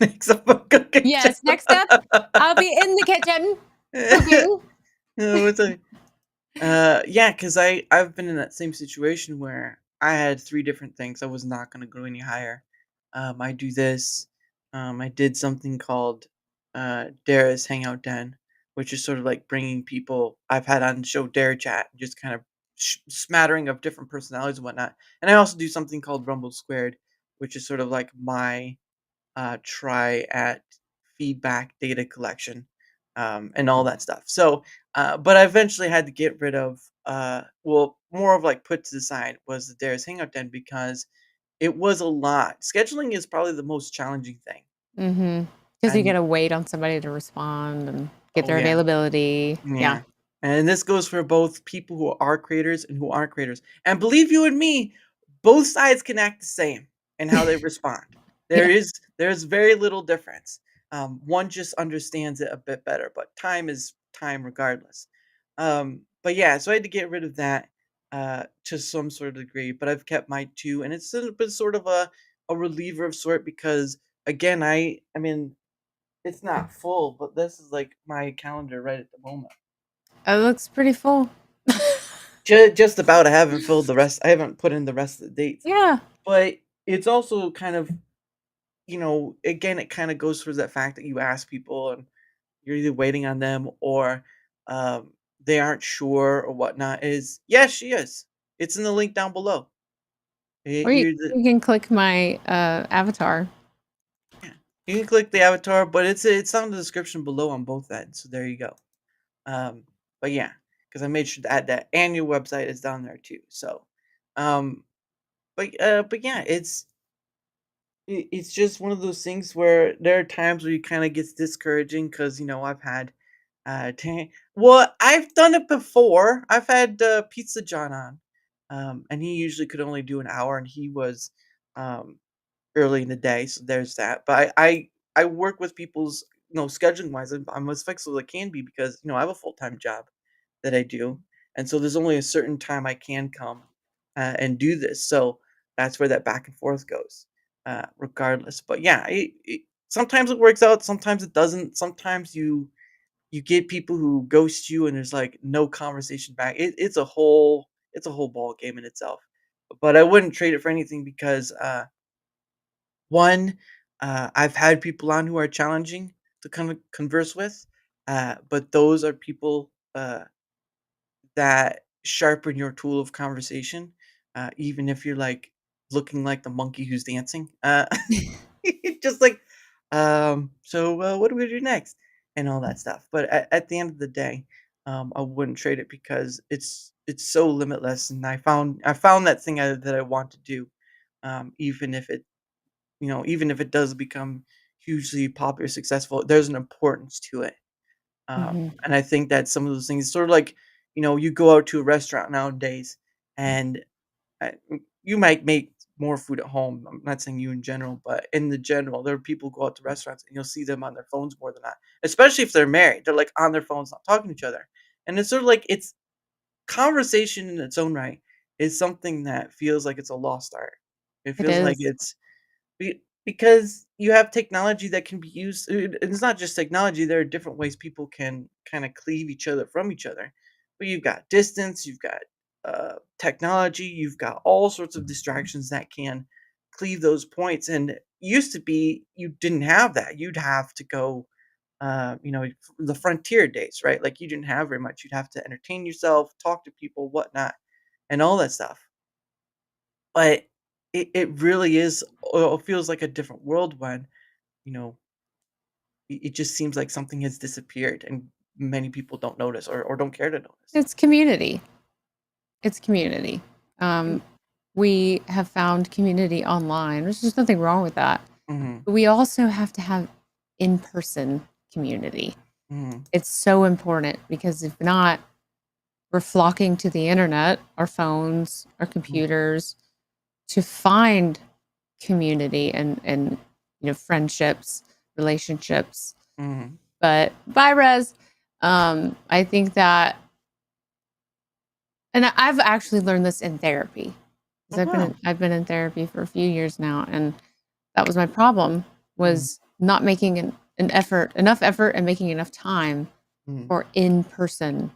next up, I'm cooking Yes, next up, I'll be in the kitchen cooking. No, it's a yeah, because I've been in that same situation where I had 3 different things. I was not gonna go any higher. I do this. I did something called Dara's Hangout Den, which is sort of like bringing people I've had on the show DaraChat, just kind of smattering of different personalities and whatnot. And I also do something called Rumble Squared, which is sort of like my try at feedback data collection, and all that stuff. So, but I eventually had to get rid of, well, more of like put to the side was the Dares Hangout Den because it was a lot. Scheduling is probably the most challenging thing. Mhm. 'Cause you And gotta wait on somebody to respond and get oh, their yeah. availability. Yeah. Yeah. And this goes for both people who are creators and who aren't creators. And believe you and me, both sides can act the same in how they respond. There Yeah. is there's very little difference. One just understands it a bit better, but time is time regardless. But yeah, so I had to get rid of that. to some sort of degree, but I've kept my two, and it's been sort of a reliever of sort because again, I mean, it's not full, but this is like my calendar right at the moment. It looks pretty full. Just about. I haven't filled the rest. I haven't put in the rest of the dates, Yeah. but it's also kind of, again, it kind of goes towards that fact that you ask people and you're either waiting on them or um, they aren't sure or whatnot. Is yes, she is. It's in the link down below. Or you, You're the, you can click my avatar. yeah. You can click the avatar, but it's on the description below on both ends. So there you go. Um, but yeah, because I made sure to add that, and your website is down there too. So, um, but yeah, it's just one of those things where there are times where you kind of gets discouraging because I've had well, I've done it before. I've had Pizza John on, and he usually could only do an hour, and he was um early in the day, so there's that. But I work with people's scheduling wise. I'm as flexible as I can be because I have a full time job that I do, and so there's only a certain time I can come and do this. So that's where that back and forth goes, regardless. But yeah, sometimes it works out, sometimes it doesn't. Sometimes you get people who ghost you, and there's like no conversation back. It's a whole ball game in itself. But I wouldn't trade it for anything because one, I've had people on who are challenging to kind of converse with, but those are people that sharpen your tool of conversation, even if you're like looking like the monkey who's dancing. Just like, so what do we do next? And all that stuff. But at the end of the day, I wouldn't trade it because it's so limitless, and I found that thing that I want to do, even if it does become hugely popular, successful. There's an importance to it. Hmm. And I think that some of those things, sort of like, you go out to a restaurant nowadays, and you might make more food at home. I'm not saying you in general, but in the general, there are people who go out to restaurants and you'll see them on their phones more than that. Especially if they're married, they're like on their phones, not talking to each other. And it's sort of like it's conversation in its own right is something that feels like it's a lost art. It It feels like is. because you have technology that can be used. It's not just technology. There are different ways people can kind of cleave each other from each other. But you've got distance, you've got technology, you've got all sorts of distractions that can cleave those points. And used to be you didn't have that. You'd have to go, the frontier days, right? Like you didn't have very much. You'd have to entertain yourself, talk to people, whatnot, and all that stuff. But it really is, it feels like a different world when, you know, it just seems like something has disappeared and many people don't notice or don't care to notice. It's community. It's community. Mm. Um, we have found community online. There's just nothing wrong with that. Mhm, But we also have to have in-person community. mhm, It's so important because if not, we're flocking to the internet, our phones, our mhm, computers to find community and friendships, relationships. mhm. But bye, Res. I think that, and I've actually learned this in therapy Oh, because wow. I've been in therapy for a few years now, and that was my problem Mhm, was not making enough effort, and making enough time mhm, for in-person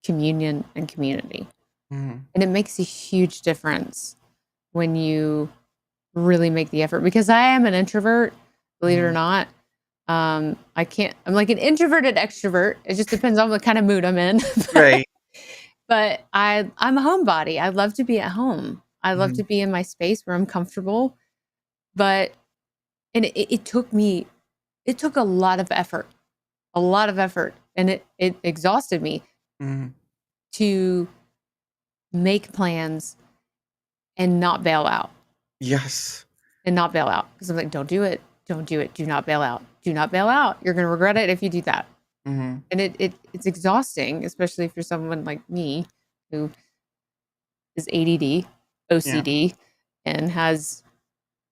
communion and community. mhm, And it makes a huge difference when you really make the effort because I am an introvert, believe it or mhm. not. I'm like an introverted extrovert. It just depends on what kind of mood I'm in. Right. But I'm a homebody. I love to be at home. I love to Mhm, be in my space where I'm comfortable. But and it took a lot of effort, and it exhausted me mhm. to make plans and not bail out. Yes. And not bail out because I'm like, don't do it. Don't do it. Do not bail out. Do not bail out. You're going to regret it if you do that. Mhm, And it's exhausting, especially if you're someone like me who is ADD, yeah, OCD, and has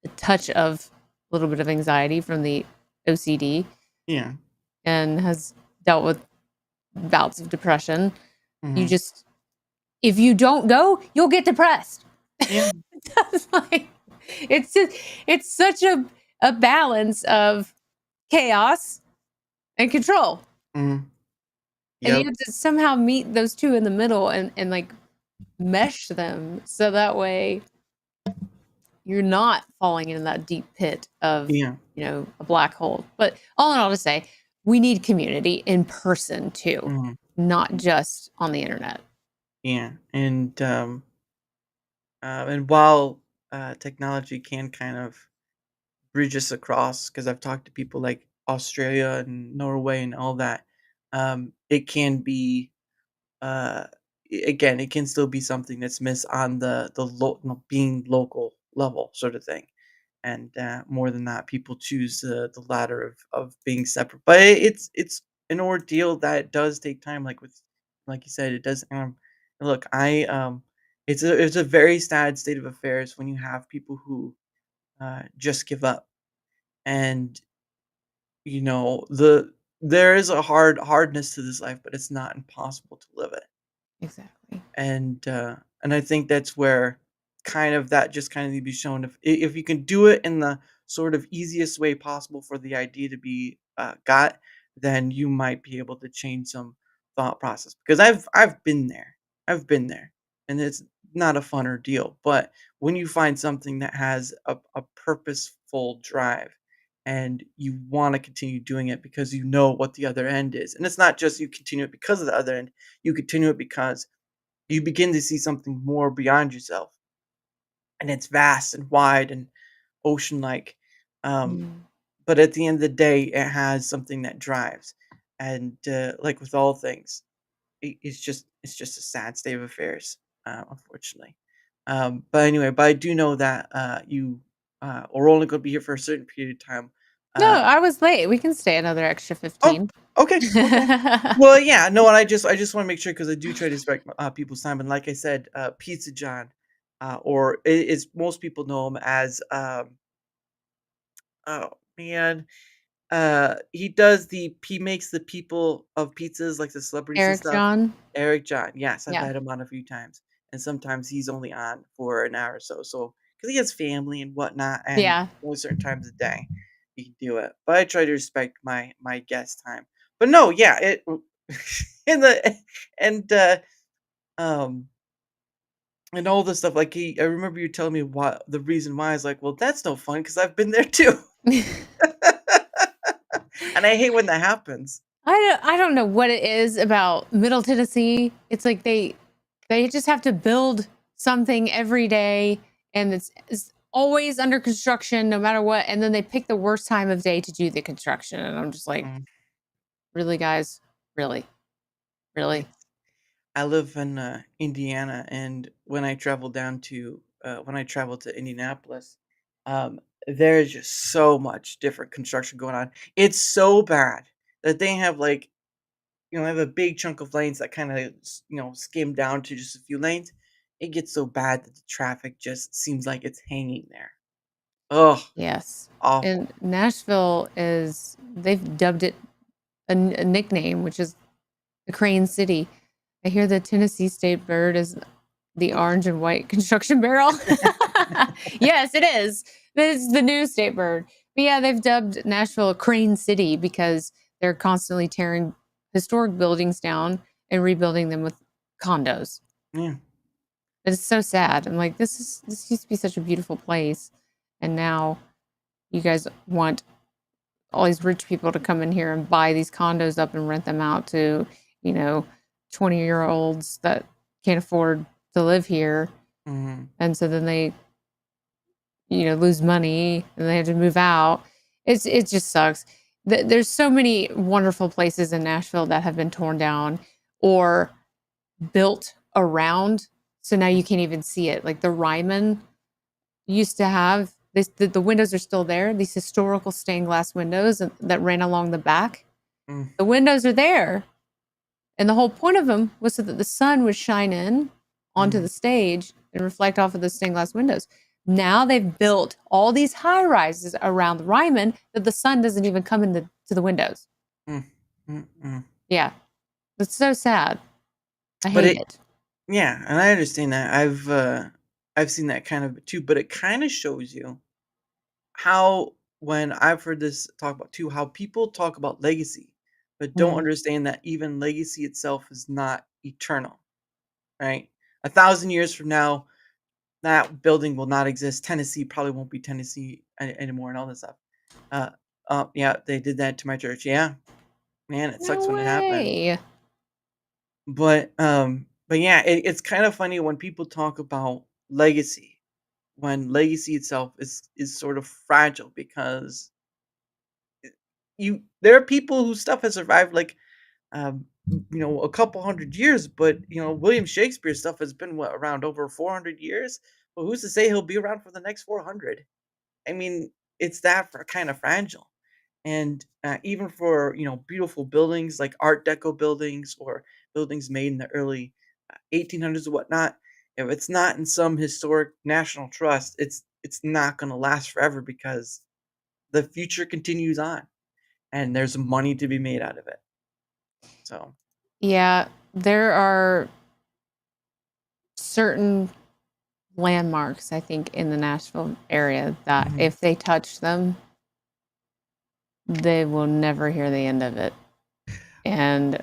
a touch of a little bit of anxiety from the OCD yeah. and has dealt with bouts of depression. You Mhm, just if you don't go, you'll get depressed. Yeah. It's like, it's such a balance of chaos and control. Mm. And you Yep. have to somehow meet those two in the middle and like mesh them so that way you're not falling into that deep pit of, Yeah. a black hole. But all in all, to say, we need community in person too, Mhm. not just on the internet. Yeah. And while technology can kind of bridge us across, because I've talked to people like Australia and Norway and all that, it can be again, it can still be something that's missed on being local level sort of thing. And more than that, people choose the latter of being separate. But it's an ordeal that does take time. Like you said, it does. Look, it's a very sad state of affairs when you have people who just give up, and there is a hardness to this life, but it's not impossible to live it. Exactly. And I think that's where that just kind of need to be shown. If you can do it in the sort of easiest way possible for the idea to be got, then you might be able to change some thought process. Because I've been there, and it's not a fun ordeal. But when you find something that has a purposeful drive, and you want to continue doing it because you know what the other end is, and it's not just you continue it because of the other end, you continue it because you begin to see something more beyond yourself, and it's vast and wide and ocean like. um Mm. but at the end of the day, it has something that drives. And like with all things, it's just a sad state of affairs, unfortunately. But anyway, I do know that you are only going to be here for a certain period of time. No, uh I was late. We can stay another extra oh, 15. okay, okay. Well, yeah, no, and I just want to make sure, because I do try to respect people's time. And like I said, Pizza John, or is most people know him as oh man, he makes the people of pizzas, like the celebrities and Eric stuff. John. Eric John, yes, I've Yeah. had him on a few times, and sometimes he's only on for an hour or so. So because he has family and whatnot, and Yeah. only certain times a day he can do it. But I try to respect my guest time. But no, yeah, it in the and um and all this stuff. Like I remember you telling me what the reason why. Is like, well, that's no fun because I've been there too. And I hate when that happens. I don't know what it is about Middle Tennessee. It's like they just have to build something every day, and it's always under construction no matter what, and then they pick the worst time of day to do the construction, and I'm just like, Mm. really, guys? Really? Really? It's I live in Indiana, and when I travel to Indianapolis, there's just so much different construction going on. It's so bad that they have they have a big chunk of lanes that kind of skim down to just a few lanes. It gets so bad that the traffic just seems like it's hanging there. Oh, Yes. awful. And Nashville they've dubbed it a nickname, which is the Crane City. I hear the Tennessee state bird is the orange and white construction barrel. Yes, it is. This is the new state bird. But yeah, they've dubbed Nashville Crane City because they're constantly tearing historic buildings down and rebuilding them with condos. Yeah. It's so sad. I'm like, this used to be such a beautiful place, and now you guys want all these rich people to come in here and buy these condos up and rent them out to, 20-year-olds that can't afford to live here. Hmm. And so then they, lose money and they have to move out. It just sucks. There's so many wonderful places in Nashville that have been torn down or built around. So now you can't even see it. Like the Ryman used to have this, the windows are still there, these historical stained glass windows that ran along the back. Mm. The windows are there. And the whole point of them was so that the sun would shine in onto Mhm. the stage and reflect off of the stained glass windows. Now they've built all these high rises around the Ryman that the sun doesn't even come to the windows. Mm. Mm-mm. Yeah. It's so sad. I But hate it. Yeah, and I understand that. I've seen that kind of too, but it kind of shows you how when I've heard this talk about too, how people talk about legacy, but don't Mm. understand that even legacy itself is not eternal, right? 1,000 years from now, that building will not exist. Tennessee probably won't be Tennessee anymore, and all this stuff. Uh, yeah, they did that to my church. Yeah, man, it sucks No when it happens. way. But yeah, it's kind of funny when people talk about legacy, when legacy itself is sort of fragile because there are people whose stuff has survived like a couple hundred years, but William Shakespeare's stuff has been around over 400 years. Well, who's to say he'll be around for the next 400? I mean, it's that for kind of fragile. And even for beautiful buildings like Art Deco buildings or buildings made in the early 1800s or whatnot, if it's not in some historic national trust, it's not going to last forever because the future continues on, and there's money to be made out of it. So, Yeah, there are certain landmarks, I think, in the Nashville area that mhm, if they touch them, they will never hear the end of it. And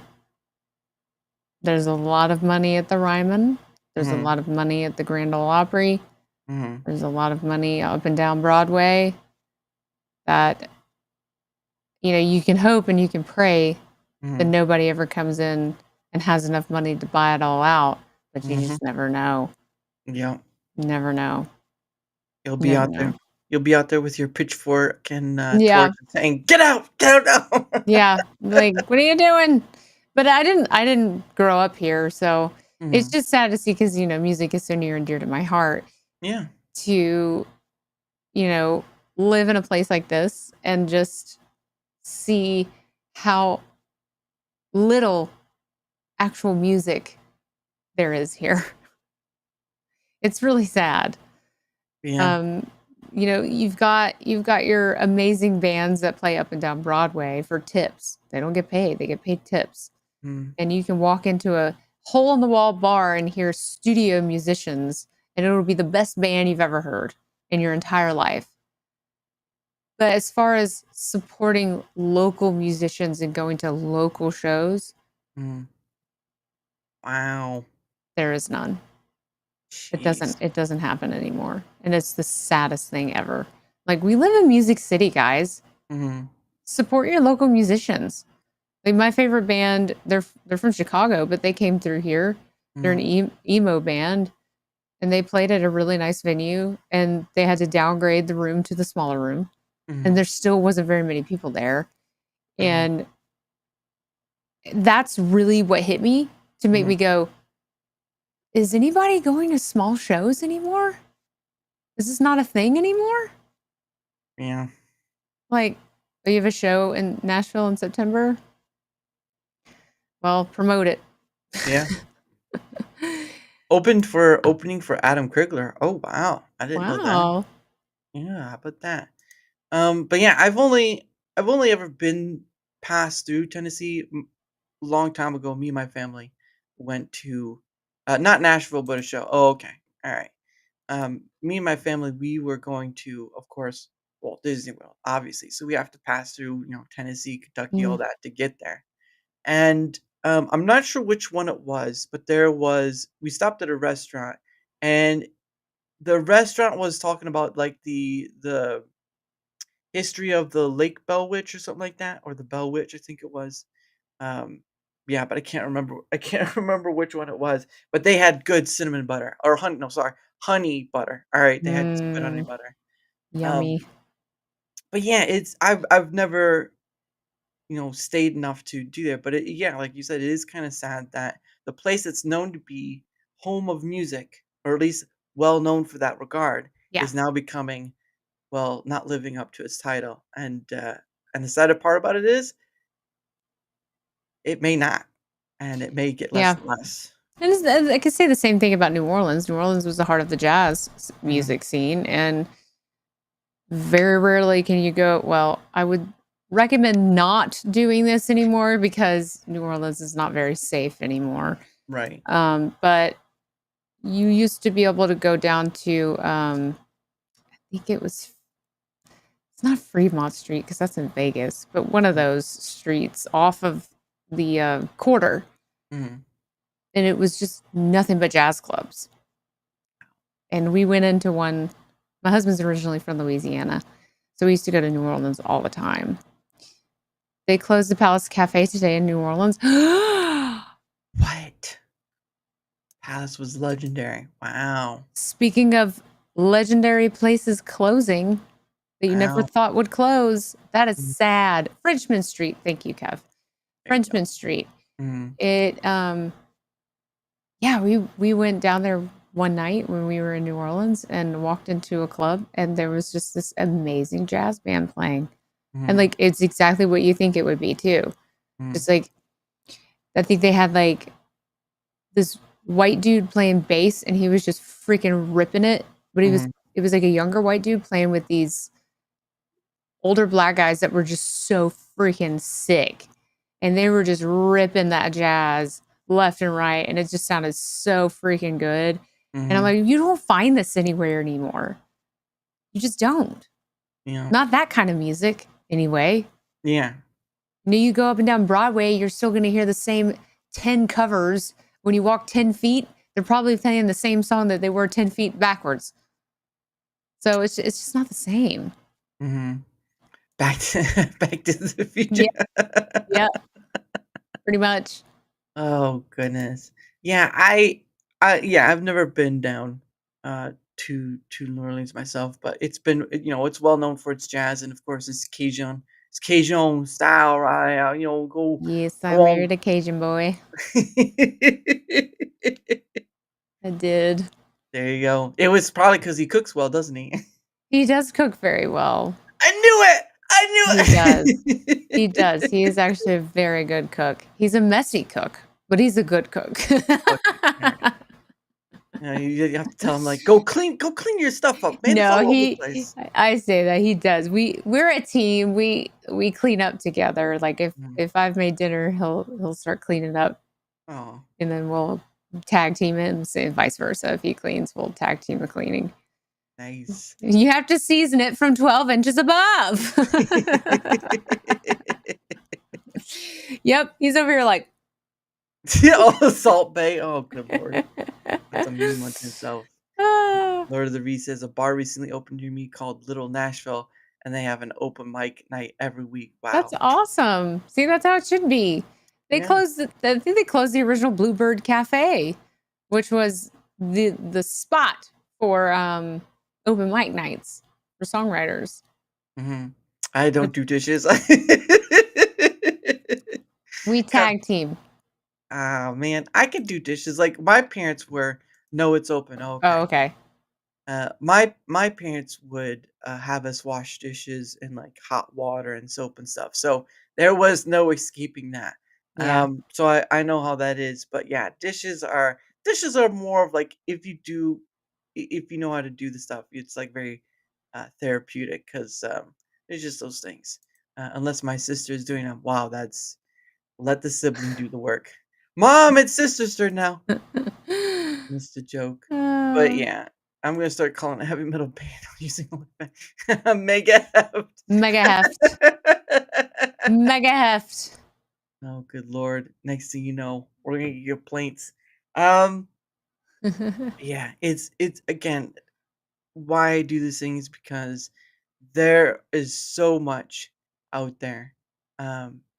there's a lot of money at the Ryman. There's a mhm, lot of money at the Grand Ole Opry. mhm, There's a lot of money up and down Broadway that, you can hope and you can pray that mhm, nobody ever comes in and has enough money to buy it all out. But you mhm. just never know. Yeah, Never know. you'll be Never out there. know. You'll be out there with your pitchfork and torch Yeah. and saying, "Get out! Get out now!" Yeah. Like, what are you doing? But I didn't grow up here, so it's Mhm. just sad to see because music is so near and dear to my heart Yeah. to, you know, live in a place like this and just see how little actual music there is here. It's really sad. Yeah. Um, you've got your amazing bands that play up and down Broadway for tips. They don't get paid. They get paid tips. Mm. And you can walk into a hole in the wall bar and hear studio musicians, and it'll be the best band you've ever heard in your entire life. But as far as supporting local musicians and going to local shows, Mm. Wow. there is none. It Jeez. doesn't it doesn't happen anymore. And it's the saddest thing ever. Like, we live in Music City, guys. Mhm. Support your local musicians. Like, my favorite band, they're from Chicago, but they came through here. They're an Mhm. emo band, and they played at a really nice venue, and they had to downgrade the room to the smaller room, and Mhm. there still wasn't very many people there. Mhm. And that's really what hit me to make Mhm. me go, "Is anybody going to small shows anymore? Is this not a thing anymore?" Yeah. Like, you have a show in Nashville in September? Well, promote it. Yeah. Opening for Adam Krigler. Oh, wow. I didn't know that. Wow. Yeah, how about that? But yeah, I've only ever been passed through Tennessee long time ago. Me and my family went to not Nashville, but a show. Oh, okay. All right. Me and my family, we were going to, of course, Walt Disney World, obviously. So we have to pass through, Tennessee, Kentucky, all Mm, that to get there. And I'm not sure which one it was, but we stopped at a restaurant, and the restaurant was talking about like the history of the Lake Bell Witch or something like that, or the Bell Witch, I think it was. Um, yeah, but I can't remember. I can't remember which one it was. But they had good cinnamon butter or honey. No, sorry, honey butter. All right, they had some good honey mm, butter. yummy. Um, but yeah, I've never stayed enough to do that. But yeah, like you said, it is kind of sad that the place that's known to be home of music, or at least well known for that regard, Yeah. is now becoming not living up to its title. And the sadder part about it is it may not, and it may get less Yeah. and less. And I could say the same thing about New Orleans. New Orleans was the heart of the jazz Mhm, music scene, and very rarely can you go, well, I would recommend not doing this anymore because New Orleans is not very safe anymore. right. But you used to be able to go down to I think it's not Fremont Street because that's in Vegas, but one of those streets off of the quarter, Mhm. and it was just nothing but jazz clubs. And we went into one. My husband's originally from Louisiana, so we used to go to New Orleans all the time. They closed the Palace Cafe today in New Orleans. What? Palace was legendary. Wow. Speaking of legendary places closing that you never Wow. thought would close, that is Mhm. sad. Frenchman Street. Thank you, Kev. There you go. Frenchman Street. Mhm. It yeah, we went down there one night when we were in New Orleans and walked into a club, and there was just this amazing jazz band playing. And Mhm. like it's exactly what you think it would be too. Mhm. Just like I think they had like this white dude playing bass, and he was just freaking ripping it. But Mhm. it was like a younger white dude playing with these older black guys that were just so freaking sick. And they were just ripping that jazz left and right. And it just sounded so freaking good. And I'm Mhm. like, you don't find this anywhere anymore. You just don't. Yeah. Not that kind of music, anyway. Yeah. You know, you go up and down Broadway, you're still going to hear the same 10 covers. When you walk 10 feet, they're probably playing the same song that they were 10 feet backwards. So it's just not the same. Mhm. Back to Back to the Future. Yeah, pretty much. Oh, goodness. Yeah, yeah, I've never been down, to New Orleans myself, but it's been it's well known for its jazz and, of course, it's Cajun style, right? Yes, Go I on. married a Cajun boy. I did. There you go. It was probably because he cooks well, doesn't he? He does cook very well. I knew it! I He knew does. He does. it! He is actually a very good cook. He's a messy cook, but he's a good cook. Okay. Yeah, you have to tell him, like, "Go clean your stuff up, man, it's No, all over the he place." I say that he does. We're a team. We clean up together. Like Mhm. if I've made dinner, he'll start cleaning up, Oh, and then we'll tag team it and say vice versa. If he cleans, we'll tag team the cleaning. nice. You have to season it from 12 inches above. Yep, he's over here like Oh, Salt Bay. Oh, good lord. That's a meme unto himself. "Ah." Lord of the Rings says a bar recently opened near me called Little Nashville, and they have an open mic night every week. That's Wow. awesome. See, that's how it should be. They Yeah. closed I think they closed the original Bluebird Cafe, which was the spot for open mic nights for songwriters. Mhm. I But don't do dishes. we God, tag team. man, I can do dishes. Like my parents were, no, it's open. Oh, Oh, okay. okay. My parents would have us wash dishes in like hot water and soap and stuff. So there was no escaping that. Yeah. So I know how that is. But yeah, dishes are more of like if you know how to do the stuff, it's like very therapeutic because it's just those things. Unless my sister is doing them, wow, that's let the sibling do the work. Mom, it's sister's turn now. That's the joke. But Uh, yeah, I'm gonna start calling it heavy metal band using Mega Heft. mega heft. Mega heft. Oh, good lord. Next thing you know, we're gonna get complaints. Um, yeah, it's again why I do this thing is because there is so much out there.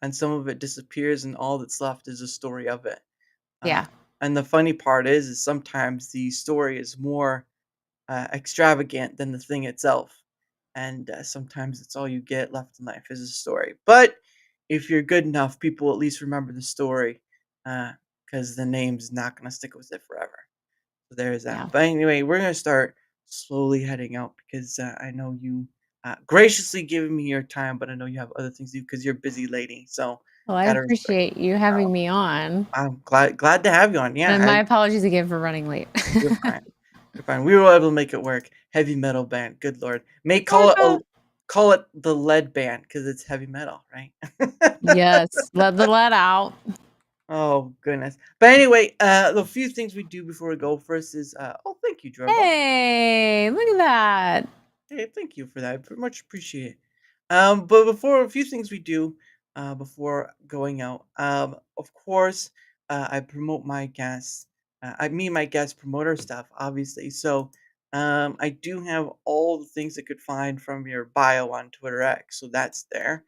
And some of it disappears and all that's left is a story of it. Uh, Yeah. and the funny part is sometimes the story is more extravagant than the thing itself. And sometimes it's all you get left in life is a story. But if you're good enough, people will at least remember the story because the name's not going to stick with it forever. So there's that. Yeah. But anyway, we're going to start slowly heading out because I know you graciously giving me your time, but I know you have other things to do because you're a busy lady. So Well, I gotta respect. appreciate you having me on. I'm glad to have you on. Yeah, And my apologies again for running late. you're fine. You're fine. We were able to make it work. Heavy metal band. Good lord. May Oh, no. call it the lead band because it's heavy metal, right? Yes, let the let out. Oh goodness. But anyway, the few things we do before we go first is oh, thank you, Drumbo. Hey, look at that. Hey, thank you for that. I very much appreciate it. But before a few things we do before going out. Of course, I promote my guests. Me and my guests promote our stuff, obviously. So I do have all the things I could find from your bio on Twitter X. So that's there.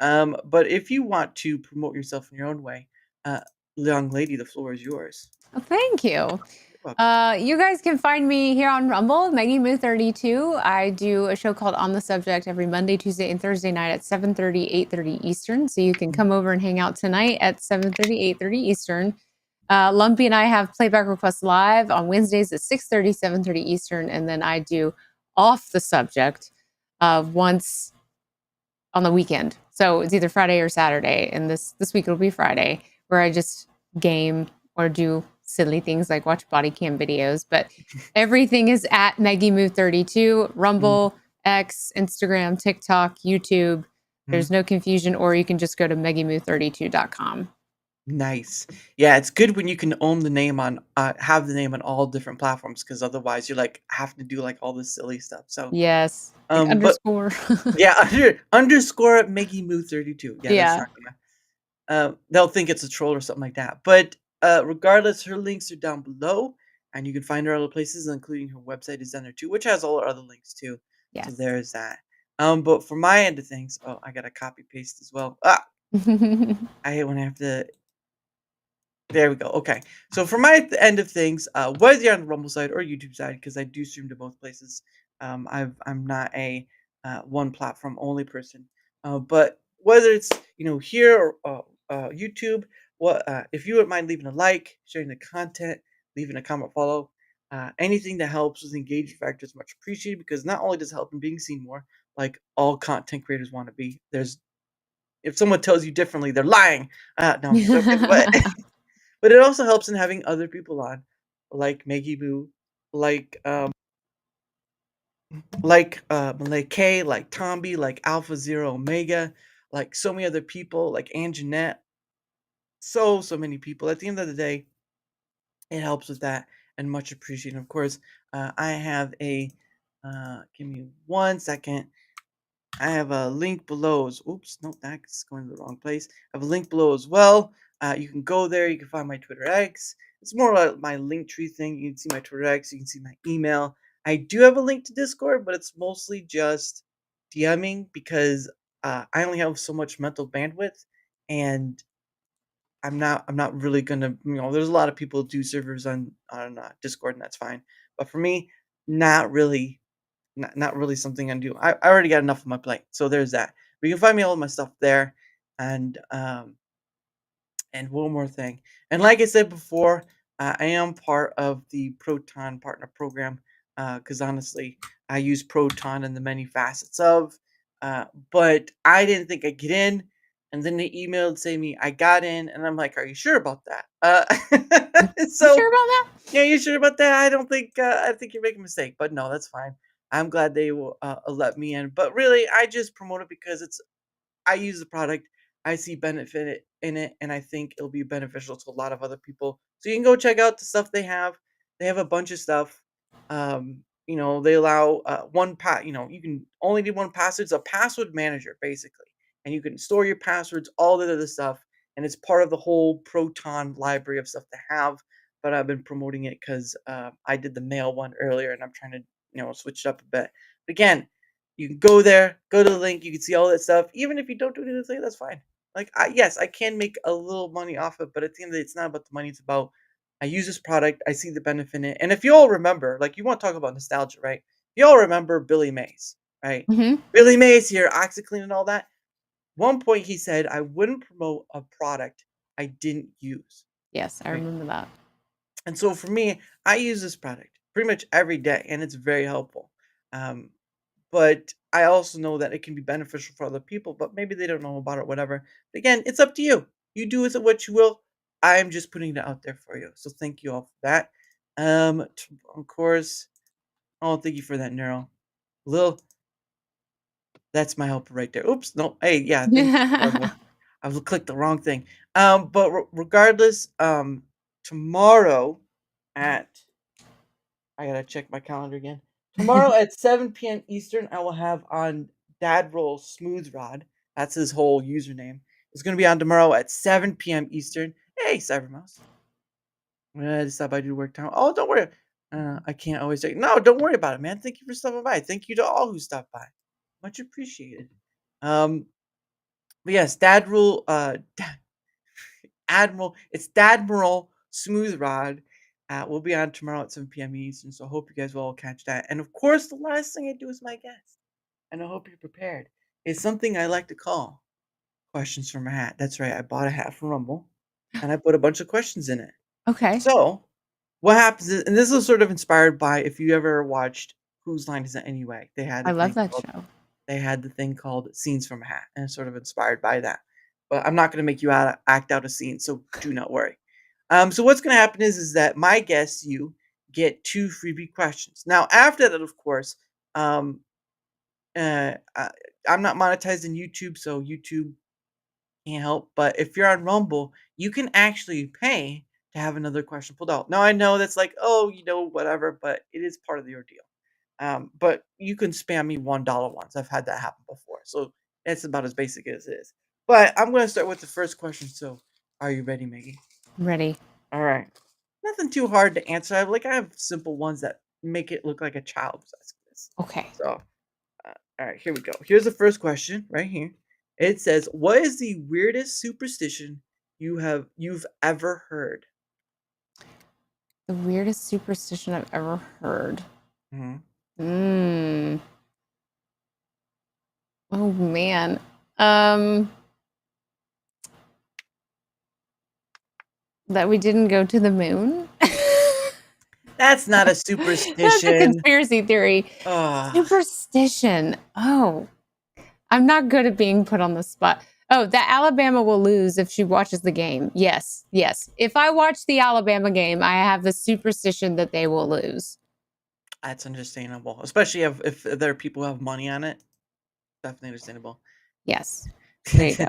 But if you want to promote yourself in your own way, uh, young lady, the floor is yours. Well, thank you. You're welcome. You guys can find me here on Rumble, Megimu32. I do a show called On the Subject every Monday, Tuesday, and Thursday night at 7:30, 8:30 Eastern. So you can come over and hang out tonight at 7:30, 8:30 Eastern. Lumpy and I have playback requests live on Wednesdays at 6:30, 7:30 Eastern. And then I do Off the Subject once on the weekend. So it's either Friday or Saturday. And this week it'll be Friday, where I just game or do silly things like watch body cam videos. But everything is at Megimu32, Rumble, X, Instagram, TikTok, YouTube. There's no confusion, or you can just go to Megimu32.com. Nice. Yeah, it's good when you can own the name on have the name on all different platforms because otherwise you like have to do like all this silly stuff. So Yes. Like but underscore. yeah, underscore Megimu32. Yeah, that's Yeah. not gonna they'll think it's a troll or something like that. But regardless, her links are down below, and you can find her other places, including her website is down there too, which has all her other links too. So Yes. there's that. But for my end of things, oh, I gotta copy paste as well. Ah, I hate when I have to. There we go. Okay. So for my end of things, whether you're on the Rumble side or YouTube side, because I do stream to both places, I'm not a one platform only person. But whether it's here or YouTube, what if you wouldn't mind leaving a like, sharing the content, leaving a comment, follow, anything that helps with engagement factor is much appreciated because not only does it help in being seen more, like all content creators want to be. There's if someone tells you differently, they're lying. No, I'm just joking. But but it also helps in having other people on, like Maggie Boo, like Malay K, like Tomby, like Alpha Zero Omega, like so many other people, like Anjanette, so many people. At the end of the day, it helps with that and much appreciated. Of course, I have a give me 1 second. I have a link below. Oops, no, that's going to the wrong place. I have a link below as well. You can go there. You can find my Twitter X. It's more like my link tree thing. You can see my Twitter X. You can see my email. I do have a link to Discord, but it's mostly just DMing because I only have so much mental bandwidth, and I'm not really gonna. There's a lot of people who do servers on Discord, and that's fine. But for me, not really not really something I do. I already got enough on my plate, so there's that. But you can find me all of my stuff there, and one more thing. And like I said before, I am part of the Proton Partner Program because honestly, I use Proton in the many facets of. But I didn't think I'd get in, and then they emailed saying me I got in, and I'm like, "Are you sure about that?" You So sure about that? yeah, you sure about that? I don't think I think you're making a mistake, but no, that's fine. I'm glad they will let me in. But really, I just promote it because I use the product. I see benefit in it, and I think it'll be beneficial to a lot of other people. So you can go check out the stuff they have. They have a bunch of stuff. They allow one pat. You can only do one password. It's a password manager basically, and you can store your passwords, all the other stuff, and it's part of the whole Proton library of stuff to have. But I've been promoting it because I did the mail one earlier, and I'm trying to switch it up a bit. But again, you can go there, go to the link, you can see all that stuff. Even if you don't do anything, that's fine. Like, yes, I can make a little money off it, but at the end of the day, it's not about the money. It's about I use this product, I see the benefit in it. And if you all remember, like, you want to talk about nostalgia, right? You all remember Billy Mays, right? Mm-hmm. Billy Mays here, OxyClean and all that. One point he said, I wouldn't promote a product I didn't use, Yes, I right? remember that. And so for me, I use this product pretty much every day, and it's very helpful. Um, but I also know that it can be beneficial for other people, but maybe they don't know about it, whatever. But again, it's up to you. You do with it what you will. I'm just putting it out there for you. So thank you all for that. Of course, oh, thank you for that, Neuro. Lil, that's my helper right there. Oops, no, hey, yeah, thank you, Marvel. I've clicked the wrong thing. But regardless, tomorrow at I gotta check my calendar again. Tomorrow at 7 p.m. Eastern, I will have on Dad Roll Smooth Rod. That's his whole username. It's gonna be on tomorrow at 7 p.m. Eastern. Hey, Cybermouse. I just stopped by to do work time. Oh, don't worry. I can't always say no. Don't worry about it, man. Thank you for stopping by. Thank you to all who stopped by. Much appreciated. But yes, Dad Rule. Admiral. It's Dadmiral Smooth Rod. We'll be on tomorrow at 7 p.m. Eastern. So I hope you guys will all catch that. And of course, the last thing I do is my guest, and I hope you're prepared. It's something I like to call questions from a hat. That's right. I bought a hat from Rumble, and I put a bunch of questions in it. Okay. So what happens is, and this is sort of inspired by if you ever watched Whose Line Is It Anyway? I love that show. They had the thing called Scenes from a Hat, and it's sort of inspired by that. But I'm not going to make you act out a scene, so do not worry. So what's going to happen is that my guests, you get 2 freebie questions. Now, after that, of course, I'm not monetized in YouTube, so YouTube can't help. But if you're on Rumble, you can actually pay to have another question pulled out. Now, I know that's like, oh, whatever, but it is part of the ordeal. But you can spam me $1 once. I've had that happen before. So it's about as basic as it is. But I'm going to start with the first question. So are you ready, Maggie? I'm ready. All right. Nothing too hard to answer. I have simple ones that make it look like a child was asking this. Okay. So, all right, here we go. Here's the first question right here. It says, "What is the weirdest superstition you've ever heard?" The weirdest superstition I've ever heard. Mm-hmm. Oh man. That we didn't go to the moon. That's not a superstition. That's a conspiracy theory. Ugh. Superstition. Oh, I'm not good at being put on the spot. Oh, that Alabama will lose if she watches the game. Yes. If I watch the Alabama game, I have the superstition that they will lose. That's understandable, especially if there are people who have money on it. Definitely understandable. Yes. There you go.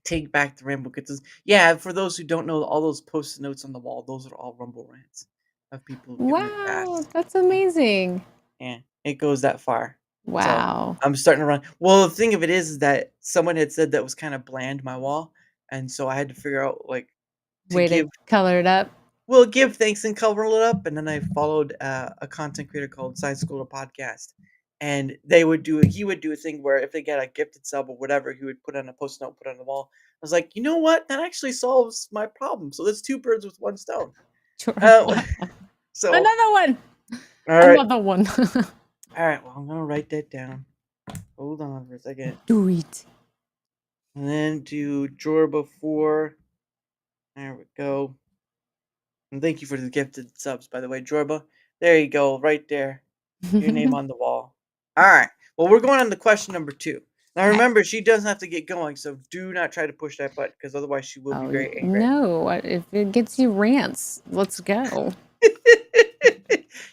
Take back the Rambo Kids. Yeah, for those who don't know, all those post-it notes on the wall, those are all Rumble rants of people. Wow, that's amazing. Yeah, it goes that far. Wow. So I'm starting to run. Well, the thing of it is that someone had said that was kind of bland, my wall, and so I had to figure out to color it up. Well, give thanks and cover it up, and then I followed a content creator called Side School Podcast. And he would do a thing where if they get a gifted sub or whatever, he would put on a post note, put on the wall. I was like, you know what? That actually solves my problem. So that's 2 birds with 1 stone. Sure. So another one. All right. Another one. All right. Well, I'm gonna write that down. Hold on for a second. Do it. And then do Jorba 4. There we go. And thank you for the gifted subs, by the way, Jorba. There you go, right there. Your name on the wall. All right. Well, we're going on to question number 2. Now, remember, she doesn't have to get going, so do not try to push that button, because otherwise she will be very angry. No, if it gets you rants, let's go.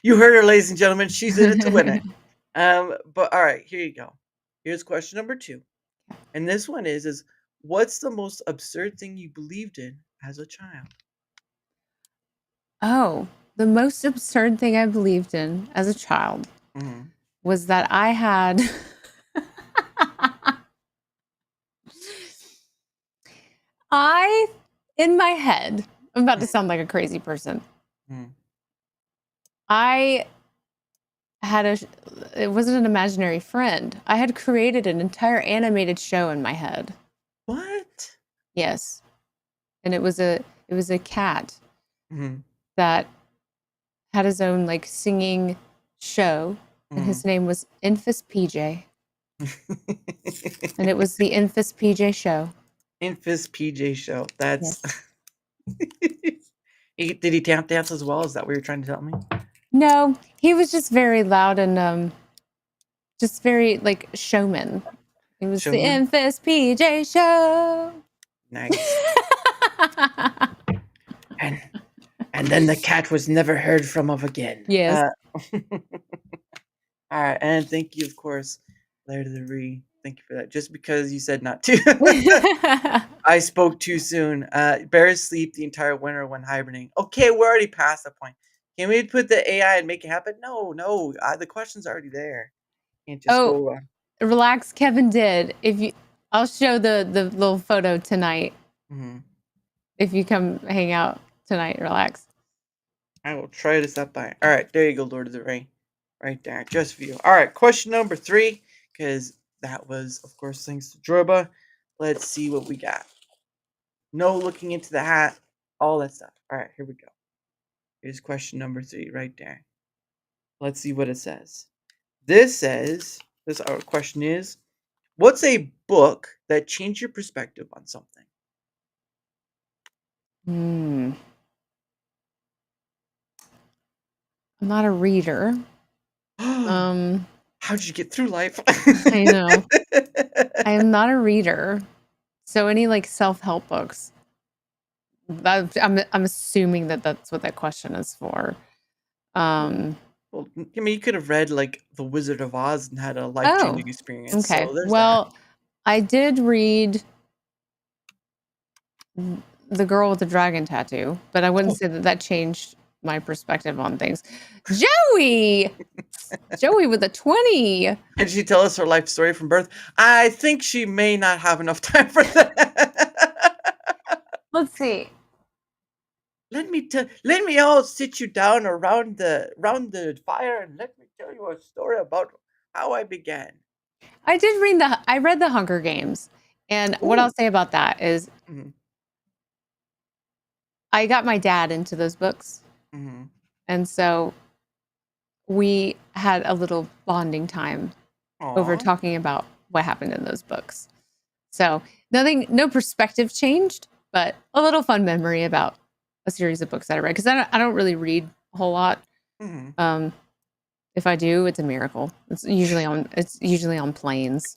You heard her, ladies and gentlemen. She's in it to win it. But all right, here you go. Here's question number 2. And this one is what's the most absurd thing you believed in as a child? Oh, the most absurd thing I believed in as a child was that I had in my head, I'm about to sound like a crazy person. I had it wasn't an imaginary friend. I had created an entire animated show in my head. What? Yes. And it was a cat that had his own singing show, and his name was Infus PJ. And it was the Infus PJ show. Infus PJ show. That's Did he tap dance as well? Is that what you're trying to tell me? No, he was just very loud and just very showman. It was the Infus PJ show. Nice. And then the cat was never heard from of again. Yes. All right, and thank you, of course, Larry to the Re, Thank you for that. Just because you said not to. I spoke too soon. Bears sleep the entire winter when hibernating. Okay, we're already past that point. Can we put the AI and make it happen? No, no. The question's already there. Can't just Oh, go. relax, Kevin did. I'll show the little photo tonight. Mhm. If you come hang out tonight, relax. I will try to stop by. All right, there you go, Lord of the Ring. Right there, just for you. All right, question number 3, because that was, of course, thanks to Droba. Let's see what we got. No looking into the hat, all that stuff. All right, here we go. Here's question number 3 right there. Let's see what it says. This our question is, what's a book that changed your perspective on something? I'm not a reader. Um, How did you get through life? I know. I am not a reader. So any like self-help books. I'm assuming that that's what that question is for. Well, I mean, you could have read like The Wizard of Oz and had a Oh, life-changing experience. okay. So there's that. Well, I did read The Girl with the Dragon Tattoo, but I wouldn't say that that changed my perspective on things. Joey with a 20. Can she tell us her life story from birth? I think she may not have enough time for that. Let's see. Let me all sit you down around the fire and let me tell you a story about how I began. I read the Hunger Games, and what Ooh. I'll say about that is Mhm, I got my dad into those books, mhm. and so we had a little bonding time over Aw. talking about what happened in those books. So no perspective changed, but a little fun memory about a series of books that I read, because I don't really read a whole lot. Mhm. If I do, it's a miracle. It's usually on planes.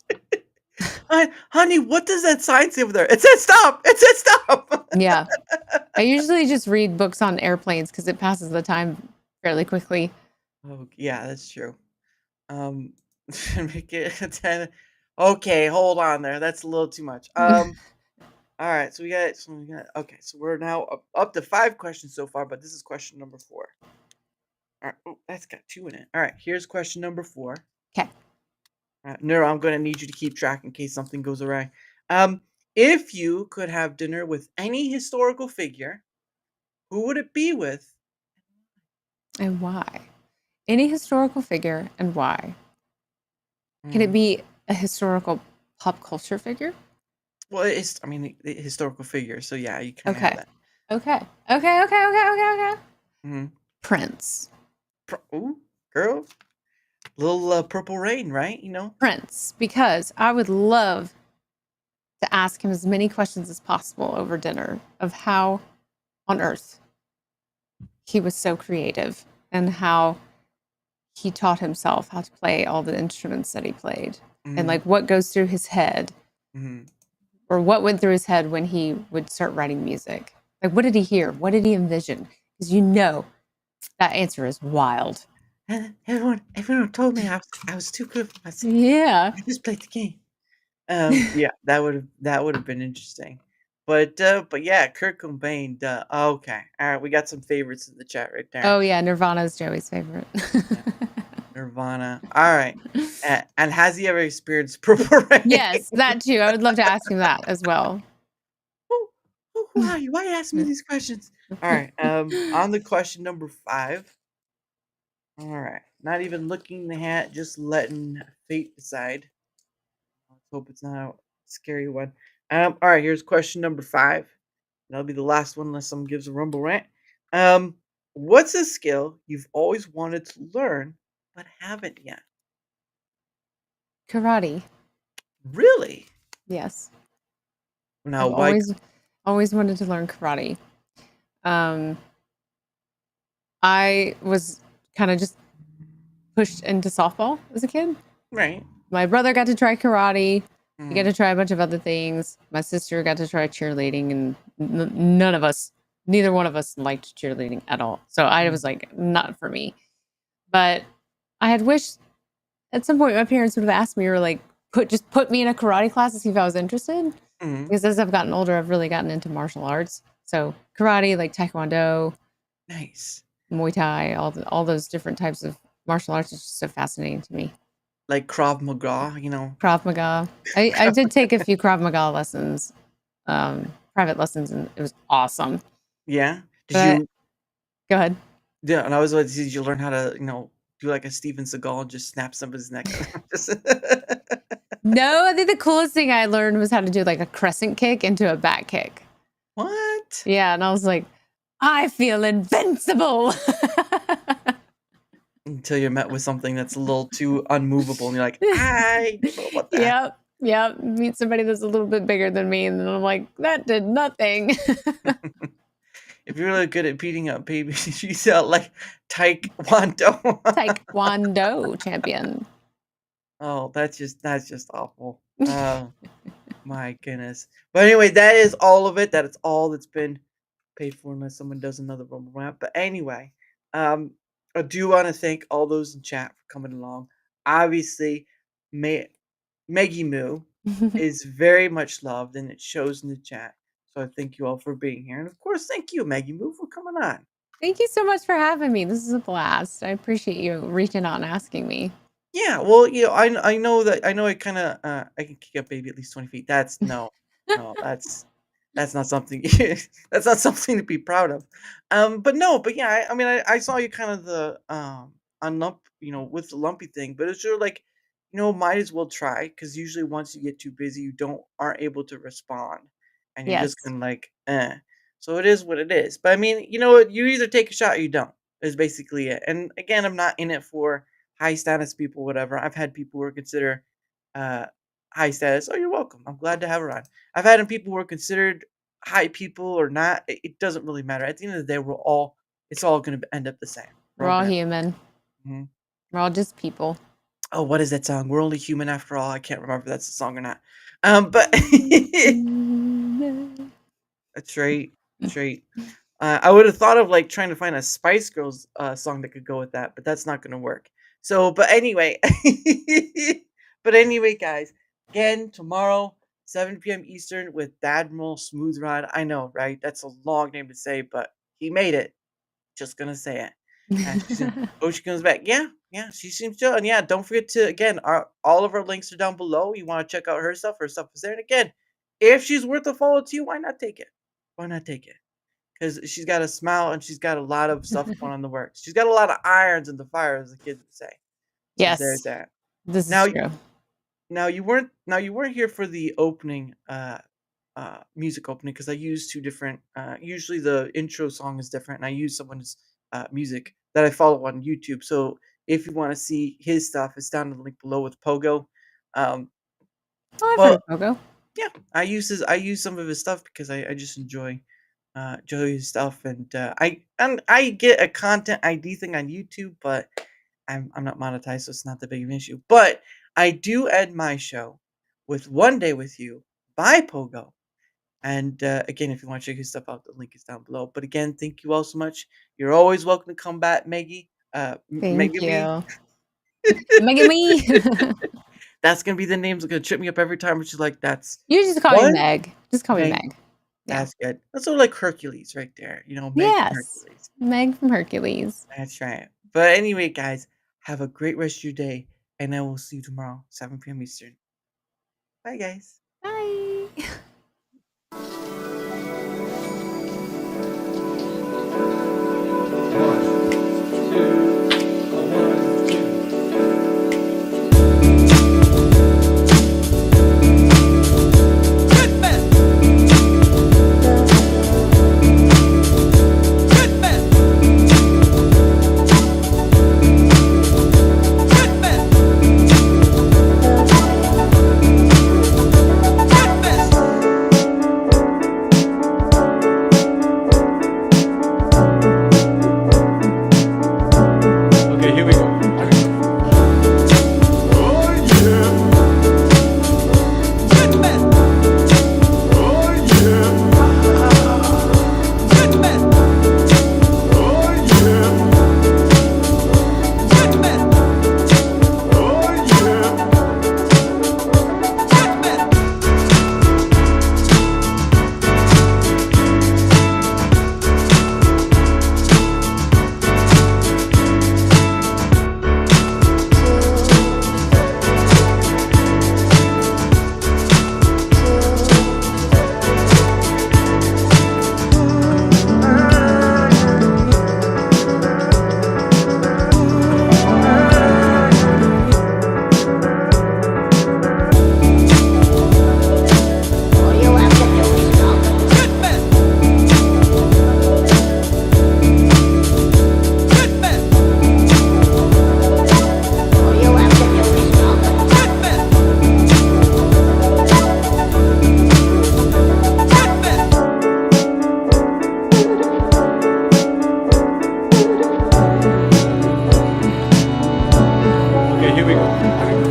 Honey, what does that sign say over there? It says stop. It says stop. Yeah. I usually just read books on airplanes because it passes the time fairly quickly. Oh, yeah, that's true. Make it a 10. Okay, hold on there. That's a little too much. All right, okay, so we're now up to 5 questions so far, but this is question number 4. All right, oh, that's got 2 in it. All right, here's question number 4. Okay. All right, Nero, I'm going to need you to keep track in case something goes awry. Um, if you could have dinner with any historical figure, who would it be with? And why? Any historical figure and why? Can it Mm, be a historical pop culture figure? Well, it's I mean, historical figure, so yeah, you kind of have Okay. that. Okay. Mhm. Prince. Ooh, girl, little purple rain, right? Prince, because I would love to ask him as many questions as possible over dinner of how on earth he was so creative and how he taught himself how to play all the instruments that he played and Mhm, like what goes through his head mhm. or what went through his head when he would start writing music. Like, what did he hear? What did he envision? Because that answer is wild. Everyone told me I was too good for myself. Yeah. I just played the game. Yeah, that would have been interesting. But yeah, Kurt Cobain. Duh. Okay, all right, we got some favorites in the chat right there. Oh, yeah. Nirvana is Joey's favorite. Yeah, Nirvana. All right, and has he ever experienced purple rain? Yes, that too. I would love to ask him that as well. who, who are you? Why are you asking me these questions? All right. On the question number 5. All right, not even looking in the hat, just letting fate decide. Let's hope it's not a scary one. All right, here's question number 5. That'll be the last one unless someone gives a rumble rant. Um, what's a skill you've always wanted to learn but haven't yet? Karate. Really? Yes. Now, I've why? always wanted to learn karate. Um, I was kind of just pushed into softball as a kid. Right. My brother got to try karate. He got Mhm. to try a bunch of other things. My sister got to try cheerleading, and neither one of us liked cheerleading at all. So I was like, not for me. But I had wished at some point my parents would have asked me or like put me in a karate class to see if I was interested. Mhm. Because as I've gotten older, I've really gotten into martial arts. So karate, like taekwondo, Nice. Muay Thai, all those different types of martial arts is just so fascinating to me. Like Krav Maga, you know. Krav Maga. I did take a few Krav Maga lessons, private lessons, and it was awesome. Yeah. Did But you? go ahead. Yeah, and I was like, did you learn how to, do like a Steven Seagal and just snap somebody's neck? Just No, I think the coolest thing I learned was how to do like a crescent kick into a back kick. What? Yeah, and I was like, I feel invincible. Until you're met with something that's a little too unmovable, and you're like, I don't know about that. Yep. Meet somebody that's a little bit bigger than me, and then I'm like, that did nothing. If you're really good at beating up babies, you sound like Taekwondo. Taekwondo champion. Oh, that's just awful. Oh my goodness. But anyway, that is all of it. That is all that's been paid for, unless someone does another rumble rap. But anyway, I do want to thank all those in chat for coming along. Obviously, Megimu is very much loved, and it shows in the chat. So I thank you all for being here, and of course, thank you, Megimu, for coming on. Thank you so much for having me. This is a blast. I appreciate you reaching out and asking me. Yeah, well, I know I kind of I can kick a baby at least 20 feet. That's no, that's not something that's not something to be proud of. But yeah, I mean, I saw you kind of the on lump, with the lumpy thing, but it's sort of like, might as well try, because usually once you get too busy, you aren't able to respond, and you're just Yes. kind of like, eh. So it is what it is. But I mean, you know what? You either take a shot or you don't. Is basically it. And again, I'm not in it for high status people, whatever. I've had people who are considered uh, high status. Oh, you're welcome. I'm glad to have her on. I've had people who are considered high people or not. It doesn't really matter. At the end of the day, it's all going to end up the same. We're all human. Mhm. We're all just people. Oh, what is that song? We're only human after all. I can't remember if that's a song or not. But that's right. That's right. I would have thought of like trying to find a Spice Girls song that could go with that, but that's not going to work. So, but anyway, guys, again, tomorrow, 7 p.m. Eastern with Admiral Smooth Rod. I know, right? That's a long name to say, but he made it. Just gonna say it. And she comes back. Yeah, she seems chill. And yeah, don't forget to, again, all of our links are down below. You want to check out her stuff is there. And again, if she's worth a follow to you, why not take it? Why not take it? Because she's got a smile and she's got a lot of stuff going on in the works. She's got a lot of irons in the fire, as the kids would say. So Yes. there's that. This Now, is true. Now you weren't here for the opening music opening, because I use two different, usually the intro song is different, and I use someone's music that I follow on YouTube. So if you want to see his stuff, it's down in the link below with Pogo. Oh, I've Well, heard of Pogo. yeah, I use some of his stuff because I just enjoy his stuff, and I get a content ID thing on YouTube, but I'm not monetized, so it's not that big of an issue. But I do end my show with One Day With You by Pogo. And again, if you want to check his stuff out, the link is down below. But again, thank you all so much. You're always welcome to come back, Maggie. Thank Megami. you. Megami. That's gonna be the names. It's gonna trip me up every time. Which is like, that's You just call what? me Meg. Just call me Meg. Meg. Yeah. That's good. That's sort of like Hercules right there. Meg from Yes. Hercules. Meg from Hercules. That's right. But anyway, guys, have a great rest of your day, and I will see you tomorrow, 7 p.m. Eastern. Bye, guys. Bye. here we go.